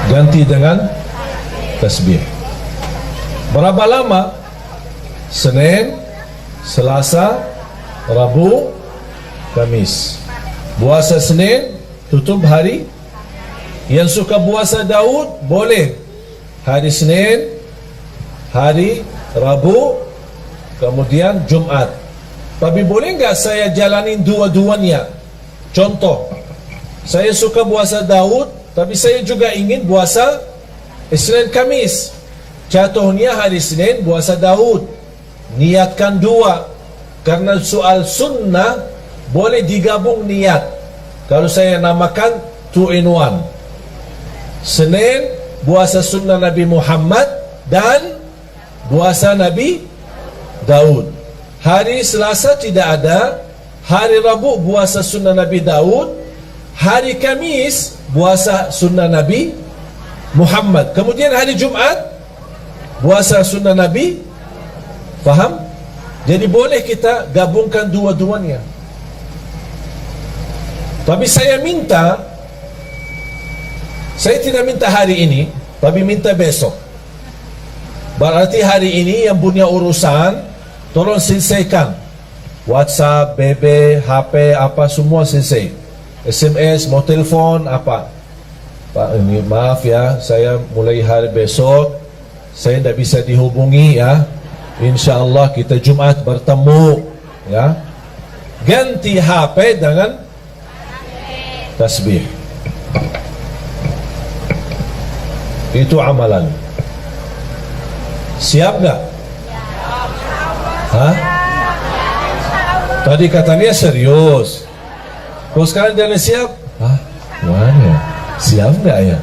Ganti dengan tasbih. Berapa lama? Senin, Selasa, Rabu, Kamis. Puasa Senin, tutup hari. Yang suka puasa Daud, boleh hari Senin, hari Rabu, kemudian Jumat. Tapi boleh enggak saya jalanin dua-duanya? Contoh, saya suka puasa Daud, tapi saya juga ingin puasa Senin Kamis. Contohnya hari Senin puasa Daud, niatkan dua. Karena soal sunnah boleh digabung niat. Kalau saya namakan 2 in 1. Senin puasa sunnah Nabi Muhammad dan puasa Nabi Daud. Hari Selasa tidak ada. Hari Rabu puasa sunnah Nabi Daud. Hari Kamis puasa sunnah Nabi Muhammad. Kemudian hari Jumat puasa sunnah Nabi. Faham? Jadi boleh kita gabungkan dua-duanya. Tapi saya tidak minta hari ini, tapi minta besok. Berarti hari ini yang punya urusan, tolong selesaikan. WhatsApp, BB, HP, apa semua selesai. SMS, mau telepon, apa. Pak, ini maaf ya, saya mulai hari besok, saya tidak bisa dihubungi ya. InsyaAllah kita Jumat bertemu ya. Ganti HP dengan tasbih. Itu amalan. Siap gak? Hah? Tadi katanya serius. Kok sekarang jangan siap? Hah? Mana? Siap gak ya?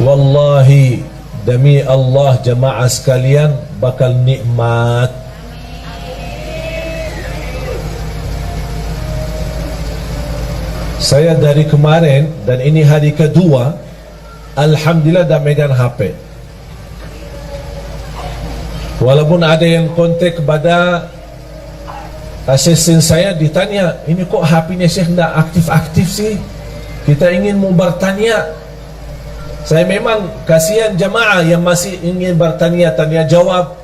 Wallahi, demi Allah jemaah sekalian, bakal nikmat. Saya dari kemarin dan ini hari kedua, alhamdulillah dah megang HP. Walaupun ada yang kontak kepada asisten saya, ditanya, ini kok HP-nya Syekh tidak aktif-aktif sih? Kita ingin mau bertanya. Saya memang kasihan jemaah yang masih ingin bertanya, tanya jawab.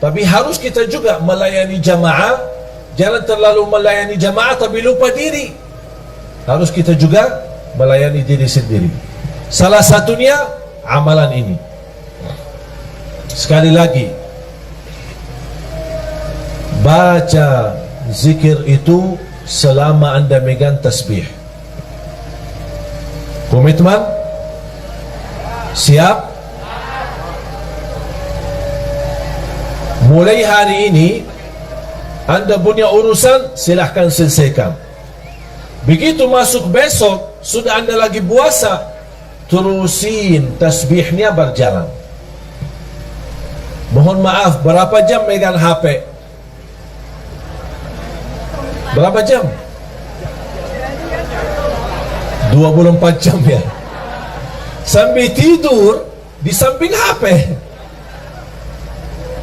Tapi harus kita juga melayani jemaah. Jangan terlalu melayani jemaah tapi lupa diri. Harus kita juga melayani diri sendiri. Salah satunya amalan ini. Sekali lagi, baca zikir itu selama anda megang tasbih. Komitmen? Siap? Mulai hari ini anda punya urusan, silahkan selesaikan. Begitu masuk besok, sudah anda lagi puasa, terusin tasbihnya berjalan. Mohon maaf, berapa jam megang HP? Berapa jam? 24 jam ya. Sambil tidur di samping HP.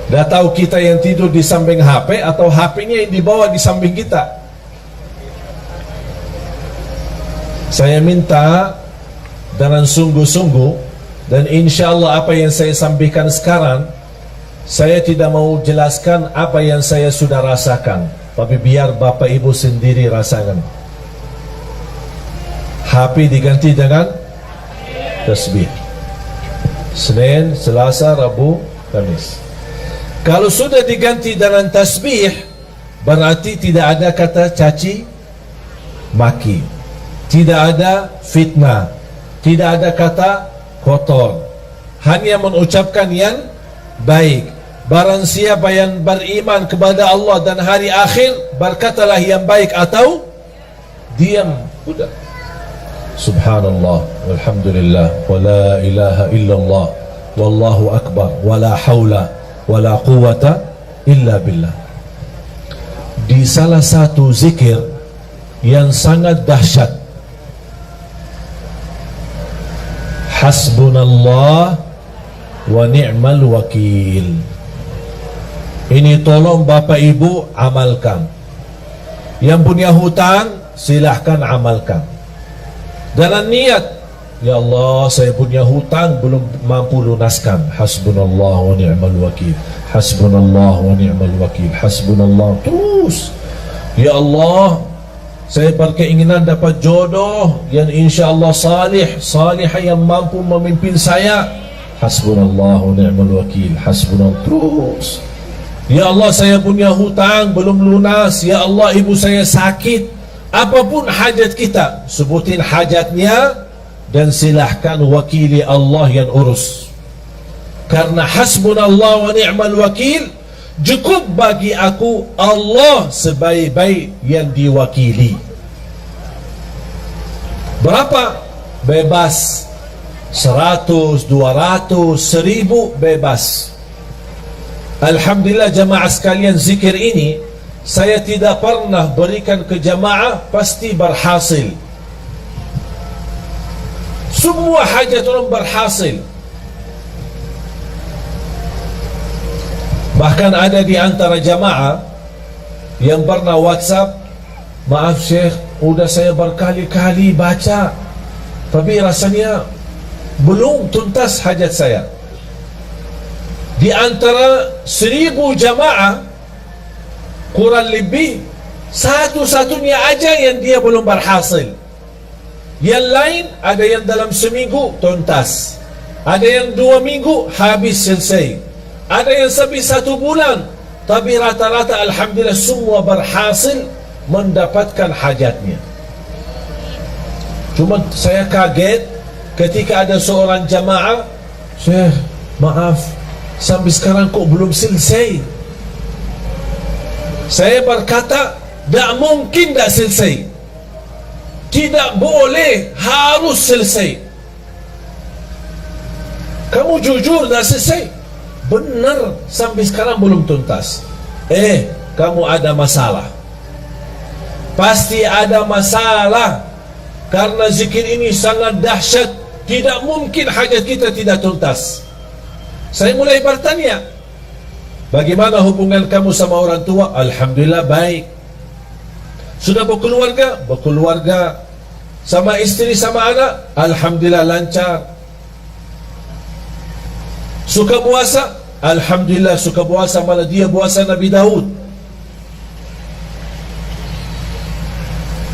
Dah tahu kita yang tidur di samping HP atau HP-nya yang dibawa di samping kita. Saya minta dengan sungguh-sungguh, dan insya Allah apa yang saya sampaikan sekarang, saya tidak mau jelaskan apa yang saya sudah rasakan, tapi biar Bapak Ibu sendiri rasakan. HP diganti dengan tasbih. Senin, Selasa, Rabu, Kamis. Kalau sudah diganti dengan tasbih, berarti tidak ada kata caci maki, tidak ada fitnah, tidak ada kata kotor, hanya mengucapkan yang baik. Barang siapa yang beriman kepada Allah dan hari akhir, berkatalah yang baik atau diam. Sudah. Subhanallah, walhamdulillah, wa la ilaha illallah, wallahu akbar, wa la hawla wa la quwata illa billah. Di salah satu zikir yang sangat dahsyat, hasbunallah wa ni'mal wakil. Ini tolong Bapak Ibu amalkan. Yang punya hutang silahkan amalkan. Dalam niat Ya Allah, saya punya hutang belum mampu lunaskan. Hasbunallah wa ni'mal wakil. Hasbunallah wa ni'mal wakil. Hasbunallah. Terus, ya Allah, saya berkeinginan dapat jodoh yang insya-Allah salihah yang mampu memimpin saya. Hasbunallah wa ni'mal wakil. Hasbunallah. Terus, ya Allah, saya punya hutang belum lunas. Ya Allah, ibu saya sakit. Apapun hajat kita, sebutin hajatnya dan silahkan wakili Allah yang urus. Karena hasbunallah wa ni'mal wakil, cukup bagi aku Allah sebaik-baik yang diwakili. Berapa? Bebas. 100, 200, 1000 bebas. Alhamdulillah jamaah sekalian, zikir ini saya tidak pernah berikan ke jamaah, pasti berhasil. Semua hajat orang berhasil. Bahkan ada di antara jamaah yang pernah WhatsApp, maaf Syekh, udah saya berkali-kali baca, tapi rasanya belum tuntas hajat saya. Di antara 1000 jamaah, kurang lebih satu-satunya aja yang dia belum berhasil. Yang lain ada yang dalam seminggu tuntas, ada yang 2 minggu habis selesai, ada yang sampai 1 bulan. Tapi rata-rata alhamdulillah semua berhasil mendapatkan hajatnya. Cuma saya kaget ketika ada seorang jamaah, Syekh, maaf, sampai sekarang kok belum selesai. Saya berkata, tak mungkin tak selesai. Tidak boleh, harus selesai. Kamu jujur dah selesai? Benar, sampai sekarang belum tuntas. Kamu ada masalah. Pasti ada masalah. Karena zikir ini sangat dahsyat. Tidak mungkin hajat kita tidak tuntas. Saya mulai bertanya, bagaimana hubungan kamu sama orang tua? Alhamdulillah baik. Sudah berkeluarga? Berkeluarga. Sama istri, sama anak? Alhamdulillah lancar. Suka puasa? Alhamdulillah suka puasa, malah dia puasa Nabi Daud.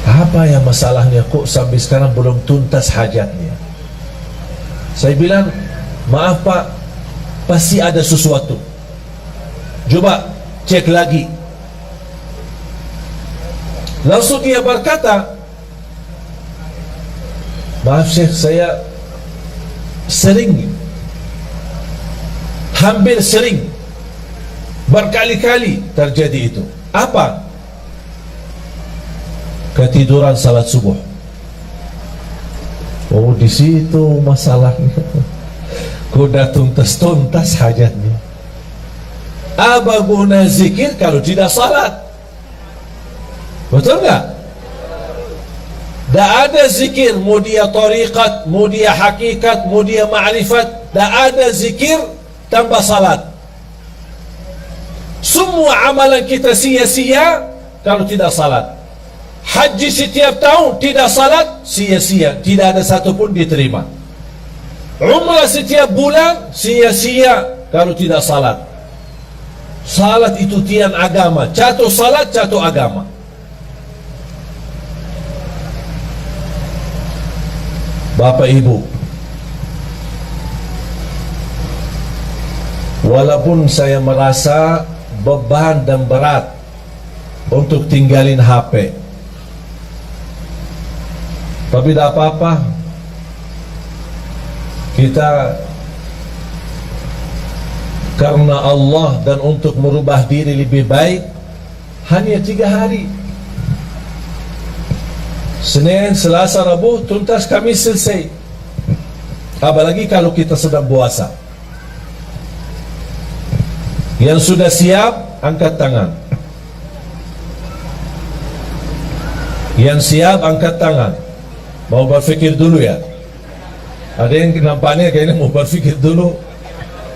Apa yang masalahnya kok sampai sekarang belum tuntas hajatnya? Saya bilang, maaf Pak, pasti ada sesuatu. Coba cek lagi. Langsung dia berkata, maaf Syekh, saya hampir sering, berkali-kali terjadi itu. Apa? Ketiduran salat subuh. Oh, di situ masalahnya. Kuda tuntas hajatnya. Apa guna zikir kalau tidak salat? Betul nggak? Tak ada zikir, mau dia tariqat, mau dia hakikat, mau dia ma'rifat, tak ada zikir tanpa salat. Semua amalan kita sia-sia kalau tidak salat. Haji setiap tahun tidak salat, sia-sia, tidak ada satu pun diterima. Umrah setiap bulan, sia-sia kalau tidak salat. Salat itu tiang agama. Jatuh salat, jatuh agama. Bapak Ibu, walaupun saya merasa beban dan berat untuk tinggalin HP, tapi tak apa-apa. Kita karena Allah dan untuk merubah diri lebih baik, hanya 3 hari. Senin, Selasa, Rabu tuntas, Kamis selesai. Apalagi kalau kita sedang puasa. Yang sudah siap, angkat tangan. Yang siap, angkat tangan. Mau berfikir dulu ya. Ada yang nampaknya kayaknya mau berfikir dulu.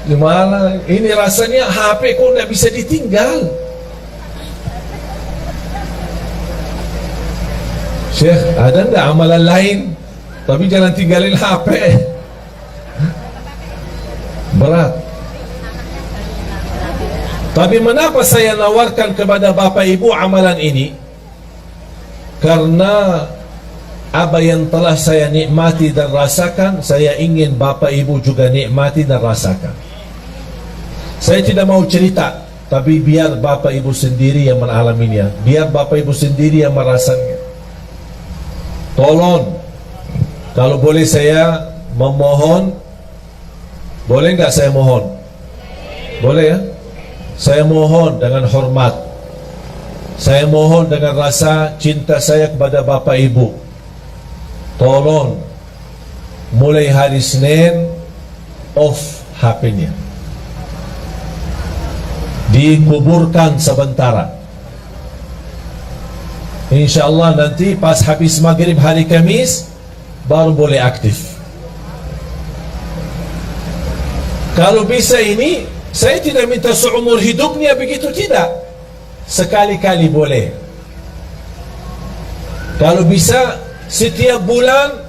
Gimana? Ini rasanya HP kok tidak bisa ditinggal. Syekh, ada enggak amalan lain? Tapi jangan tinggalin HP. Berat. Tapi mengapa saya nawarkan kepada Bapak Ibu amalan ini? Karena apa yang telah saya nikmati dan rasakan, saya ingin Bapak Ibu juga nikmati dan rasakan. Saya tidak mau cerita, tapi biar Bapak Ibu sendiri yang mengalaminya, biar Bapak Ibu sendiri yang merasakannya. Tolong, kalau boleh saya memohon, boleh nggak saya mohon? Boleh ya? Saya mohon dengan hormat, saya mohon dengan rasa cinta saya kepada Bapak Ibu. Tolong, mulai hari Senin, off HP-nya, dikuburkan sementara. InsyaAllah nanti pas habis maghrib hari Kamis baru boleh aktif. Kalau bisa ini, saya tidak minta seumur hidupnya begitu, tidak. Sekali-kali boleh. Kalau bisa setiap bulan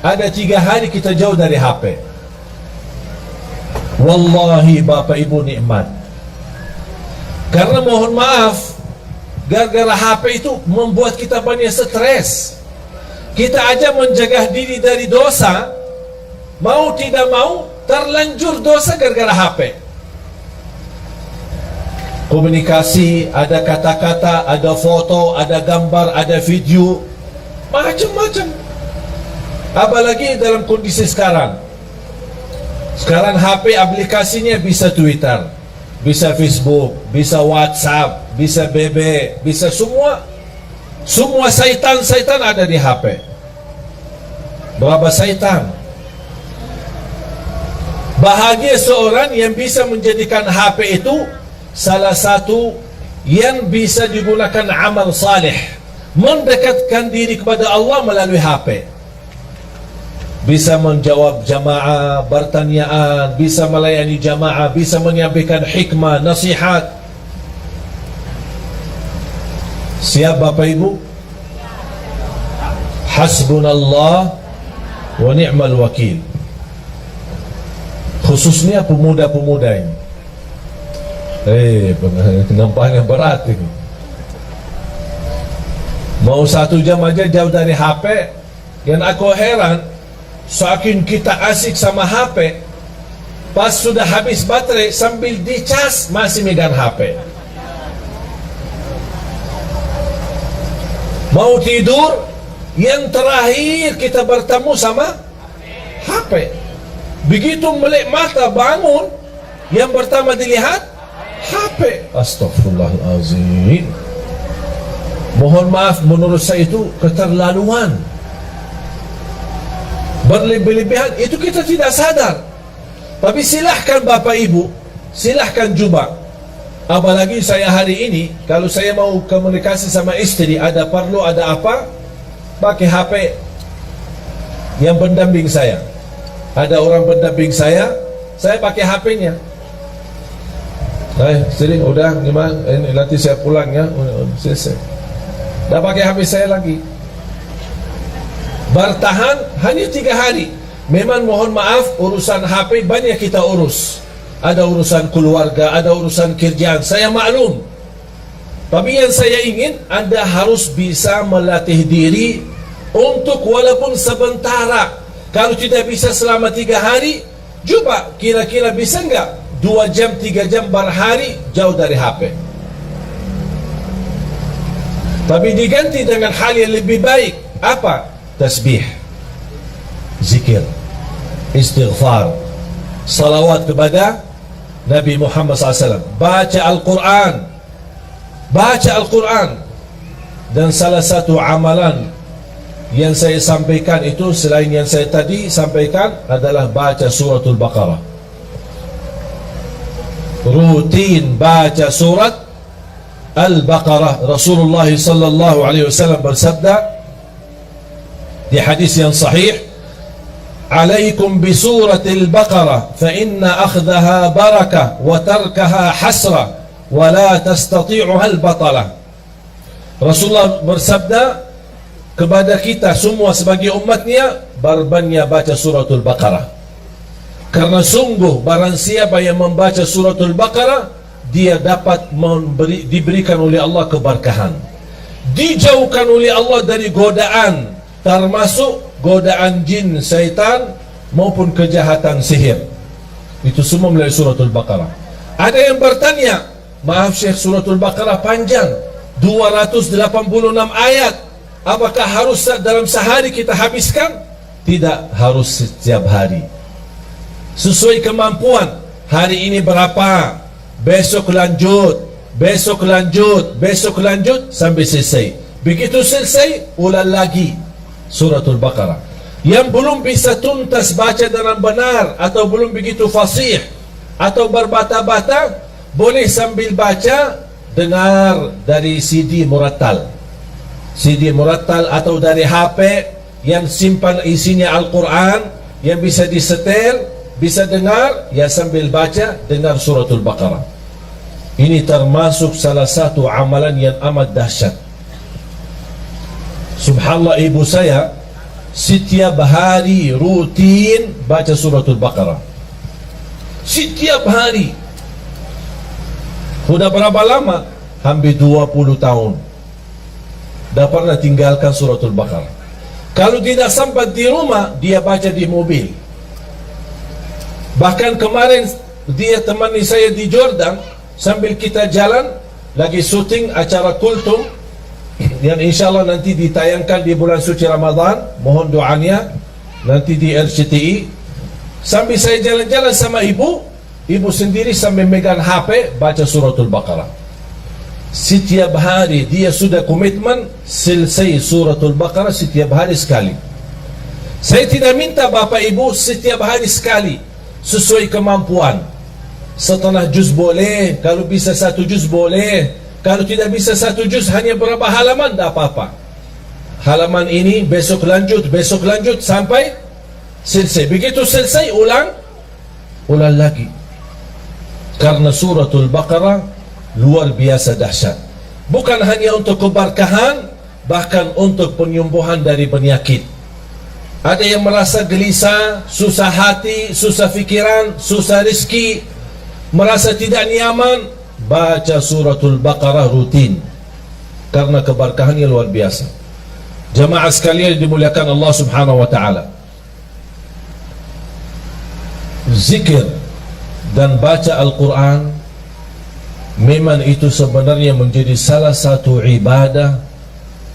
ada 3 hari kita jauh dari HP. Wallahi Bapak Ibu nikmat. Karena mohon maaf, gara-gara HP itu membuat kita banyak stres. Kita aja menjaga diri dari dosa, mau tidak mau terlanjur dosa gara-gara HP. Komunikasi, ada kata-kata, ada foto, ada gambar, ada video, macam-macam. Apalagi dalam kondisi sekarang. Sekarang HP aplikasinya bisa Twitter, bisa Facebook, bisa WhatsApp, bisa BB, bisa semua. Semua syaitan ada di HP. Berapa syaitan? Bahagia seorang yang bisa menjadikan HP itu salah satu yang bisa digunakan amal saleh, mendekatkan diri kepada Allah melalui HP. Bisa menjawab jamaah, bertanyaan, bisa melayani jamaah, bisa menyampaikan hikmah, nasihat. Siap Bapak Ibu? Hasbunallah wa ni'mal wakil. Khususnya pemuda-pemuda ini. Nampaknya berat ini. Mau 1 jam aja jauh dari HP. Yang aku heran, saking kita asik sama HP, pas sudah habis baterai sambil dicas masih megang HP. Mau tidur, yang terakhir kita bertemu sama HP. Begitu melek mata bangun, yang pertama dilihat HP. Astaghfirullahalazim. Mohon maaf, menurut saya itu keterlaluan, berlebih-lebihan. Itu kita tidak sadar. Tapi silahkan Bapak Ibu, silahkan coba. Apalagi saya hari ini, kalau saya mau komunikasi sama istri, ada perlu, ada apa, pakai HP yang pendamping saya. Ada orang pendamping saya pakai HP-nya. Sering udah gimana? Nanti saya pulang ya. Selesai. Dah pakai HP saya lagi. Bertahan hanya 3 hari. Memang mohon maaf, urusan HP banyak kita urus. Ada urusan keluarga, ada urusan kerjaan, saya maklum. Tapi yang saya ingin, Anda harus bisa melatih diri untuk walaupun sementara. Kalau tidak bisa selama 3 hari, coba kira-kira bisa enggak 2 jam, 3 jam berhari jauh dari HP. Tapi diganti dengan hal yang lebih baik. Apa? Tasbih, zikir, istighfar, salawat kepada Nabi Muhammad SAW, baca Al-Quran, baca Al-Quran. Dan salah satu amalan yang saya sampaikan itu, selain yang saya tadi sampaikan, adalah baca suratul Baqarah. Rutin baca surat Al-Baqarah. Rasulullah sallallahu alaihi wasallam bersabda di hadis yang sahih, "Alaikum bi suratil Baqarah fa inna akhdaha barakah wa tarkaha hasrah wa la tastati'uha al-batalah." Rasulullah bersabda, kepada kita semua sebagai umatnya, berbanyak baca suratul Baqarah. Karena sungguh barang siapa yang membaca suratul Baqarah, dia dapat diberikan oleh Allah keberkahan, dijauhkan oleh Allah dari godaan, termasuk godaan jin, syaitan maupun kejahatan sihir. Itu semua melalui suratul Baqarah. Ada yang bertanya, maaf Syekh, suratul Baqarah panjang, 286 ayat, apakah harus dalam sehari kita habiskan? Tidak harus setiap hari, sesuai kemampuan. Hari ini berapa, besok lanjut, besok lanjut, besok lanjut sampai selesai. Begitu selesai, ulang lagi suratul Baqarah. Yang belum bisa tuntas baca dengan benar, atau belum begitu fasih, atau berbata-bata, boleh sambil baca dengar dari CD murattal, CD murattal, atau dari HP yang simpan isinya Al-Quran, yang bisa disetel, bisa dengar, ya sambil baca dengar suratul Baqarah. Ini termasuk salah satu amalan yang amat dahsyat. Subhanallah, ibu saya setiap hari rutin baca suratul Baqarah. Setiap hari. Sudah berapa lama? Hampir 20 tahun. Dah pernah tinggalkan suratul Baqarah. Kalau tidak sempat di rumah, dia baca di mobil. Bahkan kemarin dia temani saya di Jordan, sambil kita jalan lagi syuting acara Kultum yang insyaAllah nanti ditayangkan di bulan suci Ramadan. Mohon doanya nanti di RCTI. Sambil saya jalan-jalan sama ibu sendiri sambil megang HP baca suratul Baqarah. Setiap hari dia sudah komitmen selesai suratul Baqarah setiap hari sekali. Saya tidak minta bapak ibu setiap hari sekali, sesuai kemampuan. Setengah juz boleh, kalau bisa 1 juz boleh, kalau tidak bisa 1 juz hanya berapa halaman, tak apa-apa. Halaman ini besok lanjut sampai selesai. Begitu selesai ulang lagi. Karena suratul Baqarah luar biasa dahsyat. Bukan hanya untuk keberkahan, bahkan untuk penyembuhan dari penyakit. Ada yang merasa gelisah, susah hati, susah fikiran, susah rezeki, merasa tidak nyaman, baca suratul Baqarah rutin, karena keberkahannya luar biasa. Jamaah sekalian dimuliakan Allah Subhanahu wa taala, zikir dan baca Al-Quran memang itu sebenarnya menjadi salah satu ibadah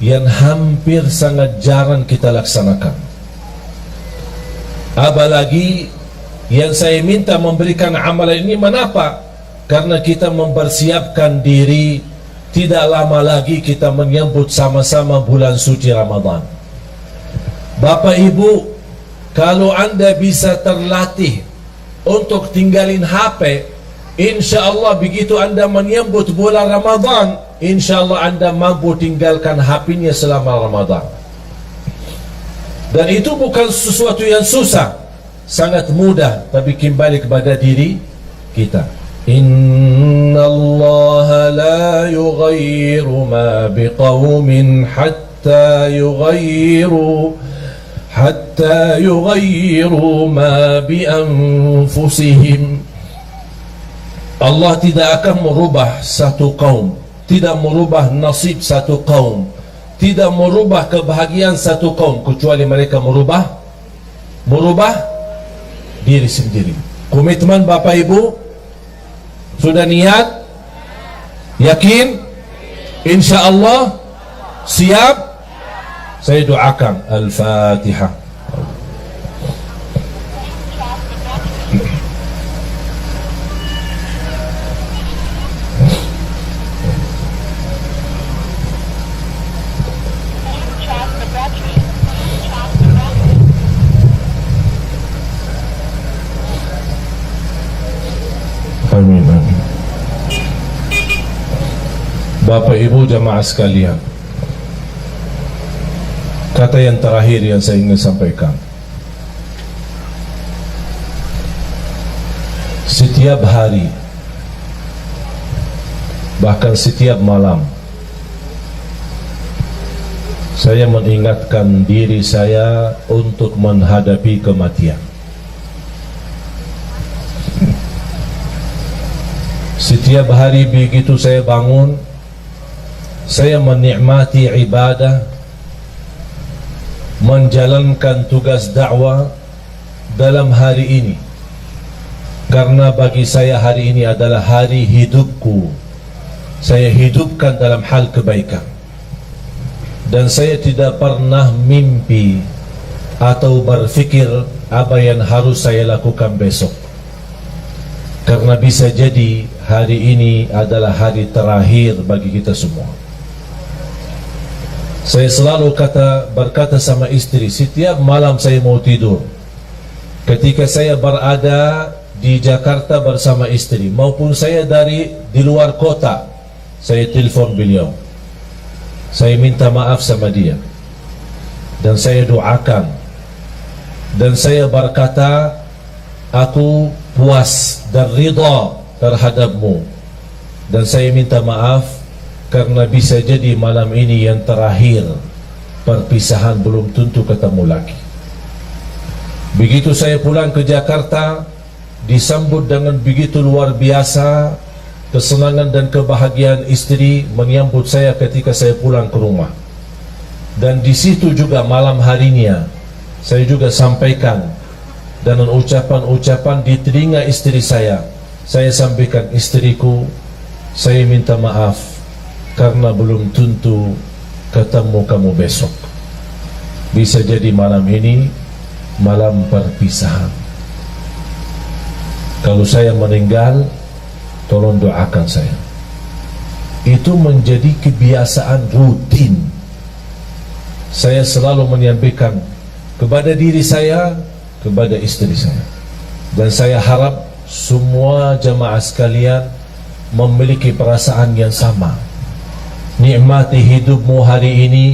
yang hampir sangat jarang kita laksanakan. Apalagi yang saya minta memberikan amalan ini, mengapa? Karena kita mempersiapkan diri, tidak lama lagi kita menyambut sama-sama bulan suci Ramadan. Bapak Ibu, kalau anda bisa terlatih untuk tinggalin HP, insya Allah begitu anda menyambut bulan Ramadan, insya Allah anda mampu tinggalkan HP-nya selama Ramadan. Dan itu bukan sesuatu yang susah, sangat mudah, tapi kembali kepada diri kita. Inna Allah la yughayyiru ma biqawmin hatta yughayyiru ma bi anfusihim. Allah tidak akan merubah satu kaum, tidak merubah nasib satu kaum, tidak merubah kebahagiaan satu kaum, kecuali mereka merubah diri sendiri. Komitmen Bapak Ibu sudah niat, yakin, insya Allah siap. Saya doakan. Al-Fatihah. Amin. Bapak Ibu jamaah sekalian, kata yang terakhir yang saya ingin sampaikan, setiap hari, bahkan setiap malam, Saya mengingatkan diri saya untuk menghadapi kematian. Setiap hari begitu saya bangun, saya menikmati ibadah, menjalankan tugas dakwah dalam hari ini. Karena bagi saya hari ini adalah hari hidupku. Saya hidupkan dalam hal kebaikan. Dan saya tidak pernah mimpi atau berfikir apa yang harus saya lakukan besok. Karena bisa jadi hari ini adalah hari terakhir bagi kita semua. Saya selalu berkata sama istri setiap malam saya mau tidur, ketika saya berada di Jakarta bersama istri maupun saya di luar kota, saya telepon beliau, saya minta maaf sama dia, dan saya doakan, dan saya berkata aku puas dan ridha terhadapmu, dan saya minta maaf karena bisa jadi malam ini yang terakhir, perpisahan belum tentu ketemu lagi. Begitu saya pulang ke Jakarta, disambut dengan begitu luar biasa, kesenangan dan kebahagiaan istri menyambut saya ketika saya pulang ke rumah. Dan di situ juga malam harinya saya juga sampaikan dengan ucapan-ucapan di telinga istri saya sampaikan, istriku, saya minta maaf karena belum tentu ketemu kamu besok. Bisa jadi malam ini malam perpisahan. Kalau saya meninggal, tolong doakan saya. Itu menjadi kebiasaan rutin. Saya selalu menyampaikan kepada diri saya, kepada istri saya. Dan saya harap semua jamaah sekalian memiliki perasaan yang sama. Nikmati hidupmu hari ini,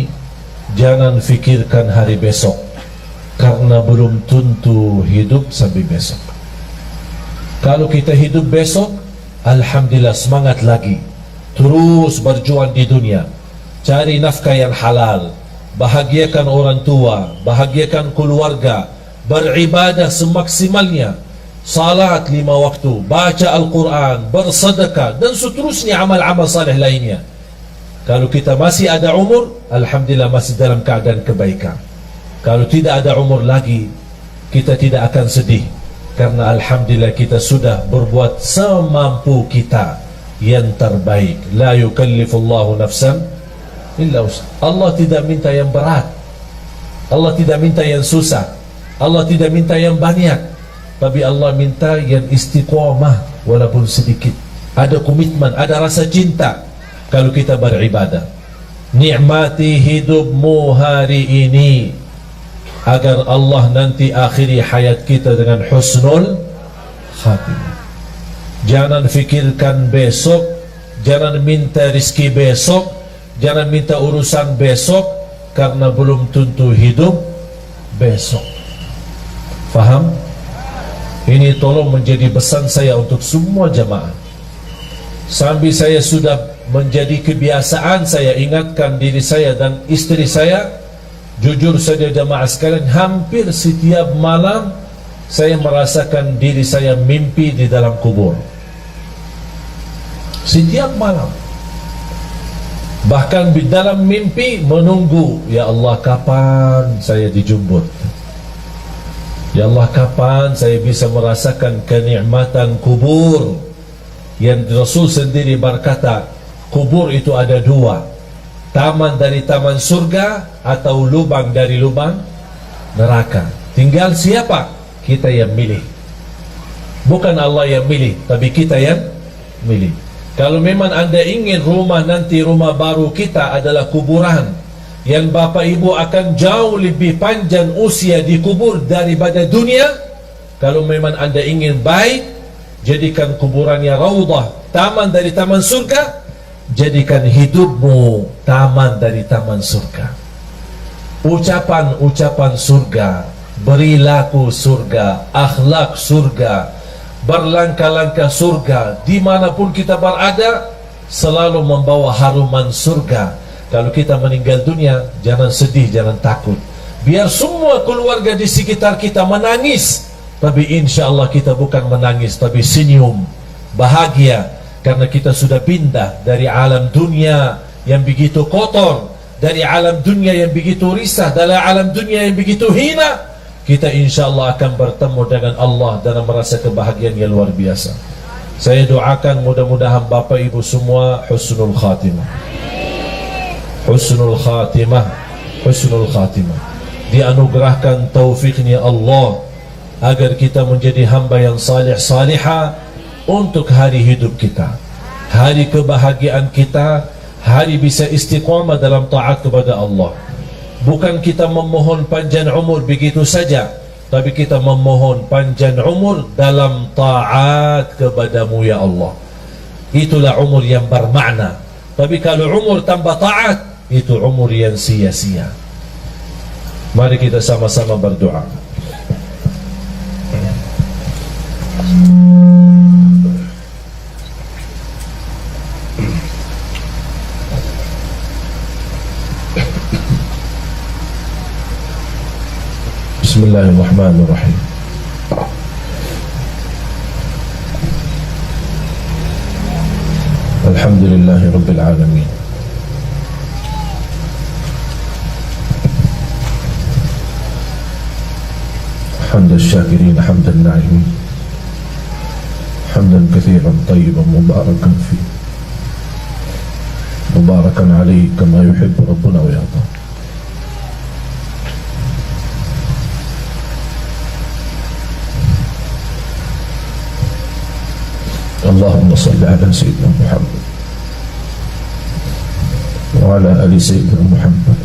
jangan fikirkan hari besok, karena belum tentu hidup sampai besok. Kalau kita hidup besok, alhamdulillah, semangat lagi, terus berjuang di dunia, cari nafkah yang halal, bahagiakan orang tua, bahagiakan keluarga, beribadah semaksimalnya, salat 5 waktu, baca Al-Quran, bersedekah, dan seterusnya amal-amal saleh lainnya. Kalau kita masih ada umur, alhamdulillah masih dalam keadaan kebaikan. Kalau tidak ada umur lagi, kita tidak akan sedih, karena alhamdulillah kita sudah berbuat semampu kita yang terbaik. La yukallifullahu nafsan illa wus'aha. Allah tidak minta yang berat, Allah tidak minta yang susah, Allah tidak minta yang banyak, tapi Allah minta yang istiqamah walaupun sedikit. Ada komitmen, ada rasa cinta kalau kita beribadah. Nikmati hidupmu hari ini agar Allah nanti akhiri hayat kita dengan husnul khatimah. Jangan fikirkan besok, jangan minta rizki besok, jangan minta urusan besok, karena belum tentu hidup besok. Faham? Ini tolong menjadi pesan saya untuk semua jamaah. Sambil saya sudah menjadi kebiasaan, saya ingatkan diri saya dan istri saya. Jujur saja jamaah sekalian, hampir setiap malam saya merasakan diri saya mimpi di dalam kubur. Setiap malam. Bahkan di dalam mimpi menunggu, ya Allah kapan saya dijemput, ya Allah kapan saya bisa merasakan kenikmatan kubur. Yang Rasul sendiri berkata, kubur itu ada 2, taman dari taman surga atau lubang dari lubang neraka. Tinggal siapa? Kita yang milih. Bukan Allah yang milih, tapi kita yang milih. Kalau memang anda ingin rumah nanti, rumah baru kita adalah kuburan, yang bapak ibu akan jauh lebih panjang usia di kubur daripada dunia. Kalau memang anda ingin baik, jadikan kuburannya raudhah, taman dari taman surga. Jadikan hidupmu taman dari taman surga. Ucapan-ucapan surga, perilaku surga, akhlak surga, berlangkah-langkah surga, dimanapun kita berada selalu membawa haruman surga. kalau kita meninggal dunia, jangan sedih, jangan takut. Biar semua keluarga di sekitar kita menangis, tapi insya Allah kita bukan menangis, tapi senyum, bahagia, karena kita sudah pindah dari alam dunia yang begitu kotor, dari alam dunia yang begitu risah, dari alam dunia yang begitu hina. Kita insya Allah akan bertemu dengan Allah dan merasa kebahagiaan yang luar biasa. Saya doakan mudah-mudahan Bapak Ibu semua husnul khatimah, husnul khatimah, husnul khatimah. Dianugerahkan taufiknya Allah agar kita menjadi hamba yang salih salihah untuk hari hidup kita, hari kebahagiaan kita, hari bisa istiqamah dalam taat kepada Allah. Bukan kita memohon panjang umur begitu saja, tapi kita memohon panjang umur dalam taat kepadamu ya Allah. Itulah umur yang bermakna. Tapi kalau umur tanpa taat, itu umur yang sia-sia. Mari kita sama-sama berdoa. Bismillahirrahmanirrahim. Alhamdulillahi Rabbil Alamin. Hamdan syakirin, hamdan na'imin, hamdan kathiran tayyiban mubarakan fi, mubarakan alaihi kama yuhibbu Rabbuna wa yarda. Allahumma salli ala Sayyidina Muhammad wa ala ali Sayyidina Muhammad.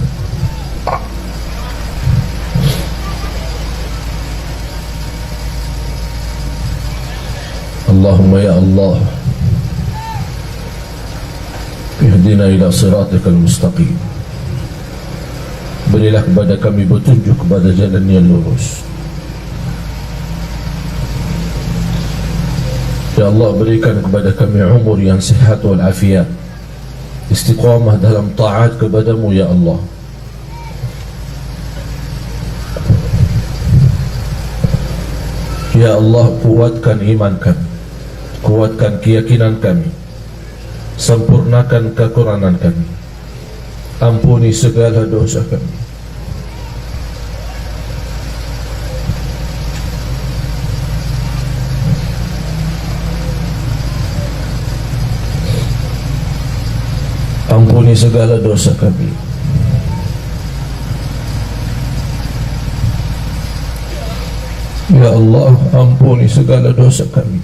Allahumma ya Allah, ihdina ila siratikal mustaqim. Berilah kepada kami petunjuk kepada jalan yang lurus. Ya Allah, berikan kepada kami umur yang sihat wal afiat, istiqamah dalam taat kepadamu ya Allah. Ya Allah, kuatkan iman kami, kuatkan keyakinan kami, sempurnakan kekurangan kami, ampuni segala dosa kami. Ampuni segala dosa kami. Ya Allah, ampuni segala dosa kami,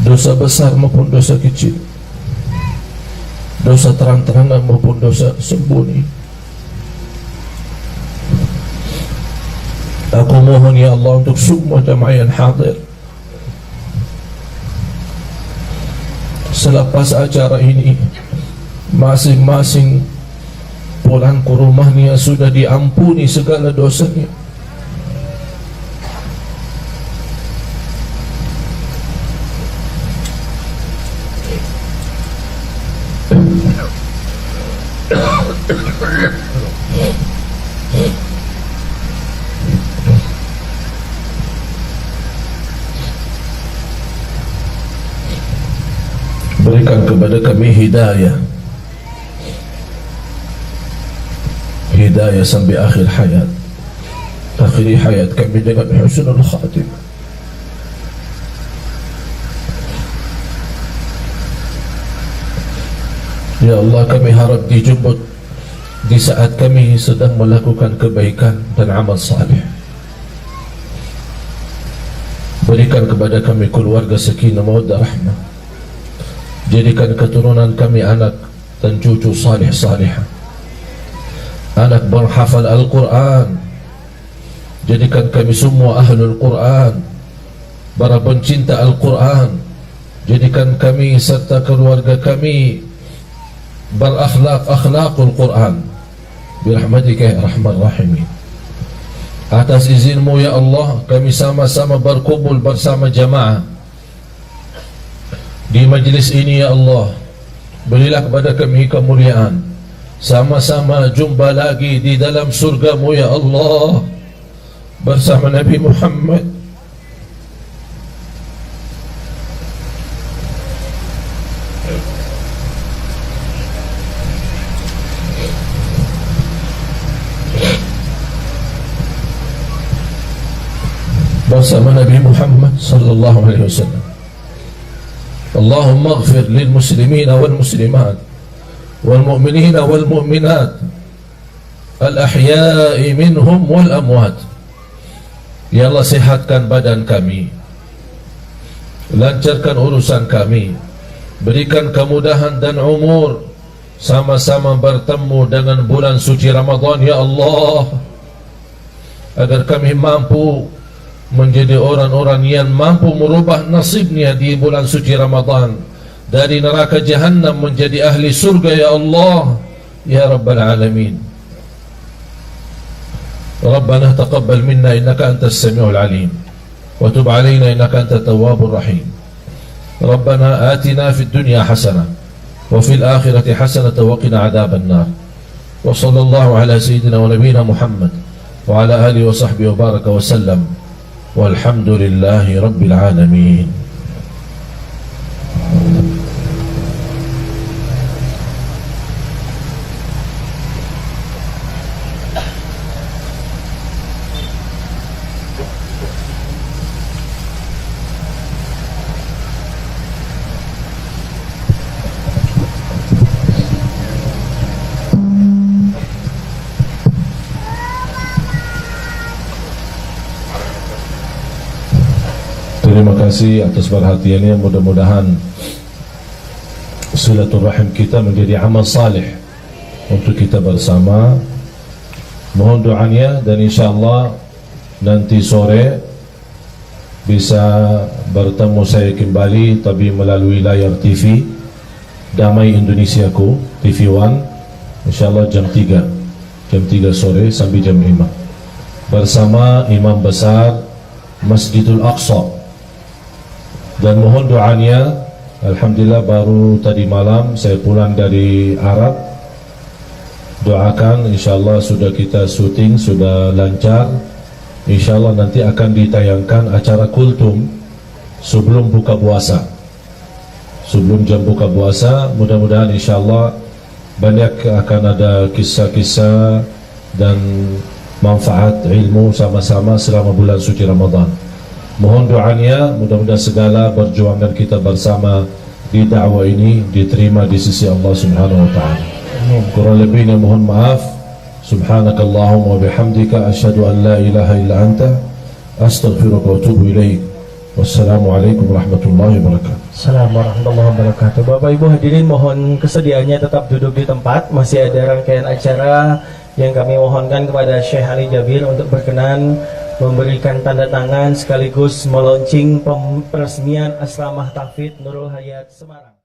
dosa besar maupun dosa kecil, dosa terang-terangan maupun dosa sembunyi. Aku mohon ya Allah untuk semua jamaah yang hadir, selepas acara ini masing-masing pulang ke rumahnya sudah diampuni segala dosanya. Berikan kepada kami hidayah, hidayah sampai akhir hayat. Akhiri hayat kami dengan husnul khatimah. Ya Allah, kami harap dijemput di saat kami sedang melakukan kebaikan dan amal saleh. Berikan kepada kami keluarga sakinah mawaddah rahmah. Jadikan keturunan kami anak dan cucu salih salihah, anak berhafal Al-Quran. Jadikan kami semua ahlul Quran, para pencinta Al-Quran. Jadikan kami serta keluarga kami berakhlak akhlakul Quran birahmatika ya arhamar rahimin. Atas izinmu ya Allah, kami sama-sama berkumpul bersama jamaah di majlis ini ya Allah, berilah kepada kami kemuliaan. Sama-sama jumpa lagi di dalam surga-Mu ya Allah bersama Nabi Muhammad. Bersama Nabi Muhammad sallallahu alaihi wasallam. Allahumma ighfir lil muslimin wal muslimat wal mu'minin wal mu'minat al ahya'i minhum wal amwat. Ya Allah, sihatkan badan kami, lancarkan urusan kami, berikan kemudahan dan umur, sama-sama bertemu dengan bulan suci Ramadan ya Allah, agar kami mampu menjadi orang-orang yang mampu merubah nasibnya di bulan suci Ramadan, dari neraka jahannam menjadi ahli surga ya Allah ya Rabbal Alamin. Rabbana taqabbal minna innaka antas sami'ul alim wa tub alaina innaka antat tawwabur rahim. Rabbana atina fid dunya hasanah wa fil akhirati hasanah wa qina adzaban nar. Wa sallallahu ala sayyidina wa nabiyyina Muhammad wa ala alihi wa sahbihi wa baraka wa sallam. Walhamdulillahi Rabbil Alamin. Terima kasih atas perhatiannya. Mudah-mudahan silaturahim kita menjadi amal salih untuk kita bersama. Mohon doanya, dan insyaAllah nanti sore bisa bertemu saya kembali, tapi melalui layar TV Damai Indonesiaku, TV One, insyaAllah jam 3 sore sampai jam 5 bersama Imam Besar Masjidul Aqsa. Dan mohon doanya, alhamdulillah baru tadi malam saya pulang dari Arab. Doakan insyaAllah sudah kita syuting, sudah lancar. InsyaAllah nanti akan ditayangkan acara kultum sebelum buka puasa, sebelum jam buka puasa. Mudah-mudahan insyaAllah banyak akan ada kisah-kisah dan manfaat ilmu sama-sama selama bulan suci Ramadan. Mohon doanya, mudah-mudahan segala perjuangan kita bersama di dakwah ini diterima di sisi Allah Subhanahu wa taala. Kurang lebihnya mohon maaf. Subhanakallahumma wa bihamdika asyhadu an la ilaha illa anta astaghfiruka wa atubu ilaik. Wassalamualaikum warahmatullahi wabarakatuh. Assalamualaikum warahmatullahi wabarakatuh. Bapak Ibu hadirin, mohon kesediaannya tetap duduk di tempat. Masih ada rangkaian acara yang kami mohonkan kepada Syekh Ali Jabir untuk berkenan memberikan tanda tangan sekaligus meluncing peresmian Asramah Tahfidz Nurul Hayat Semarang.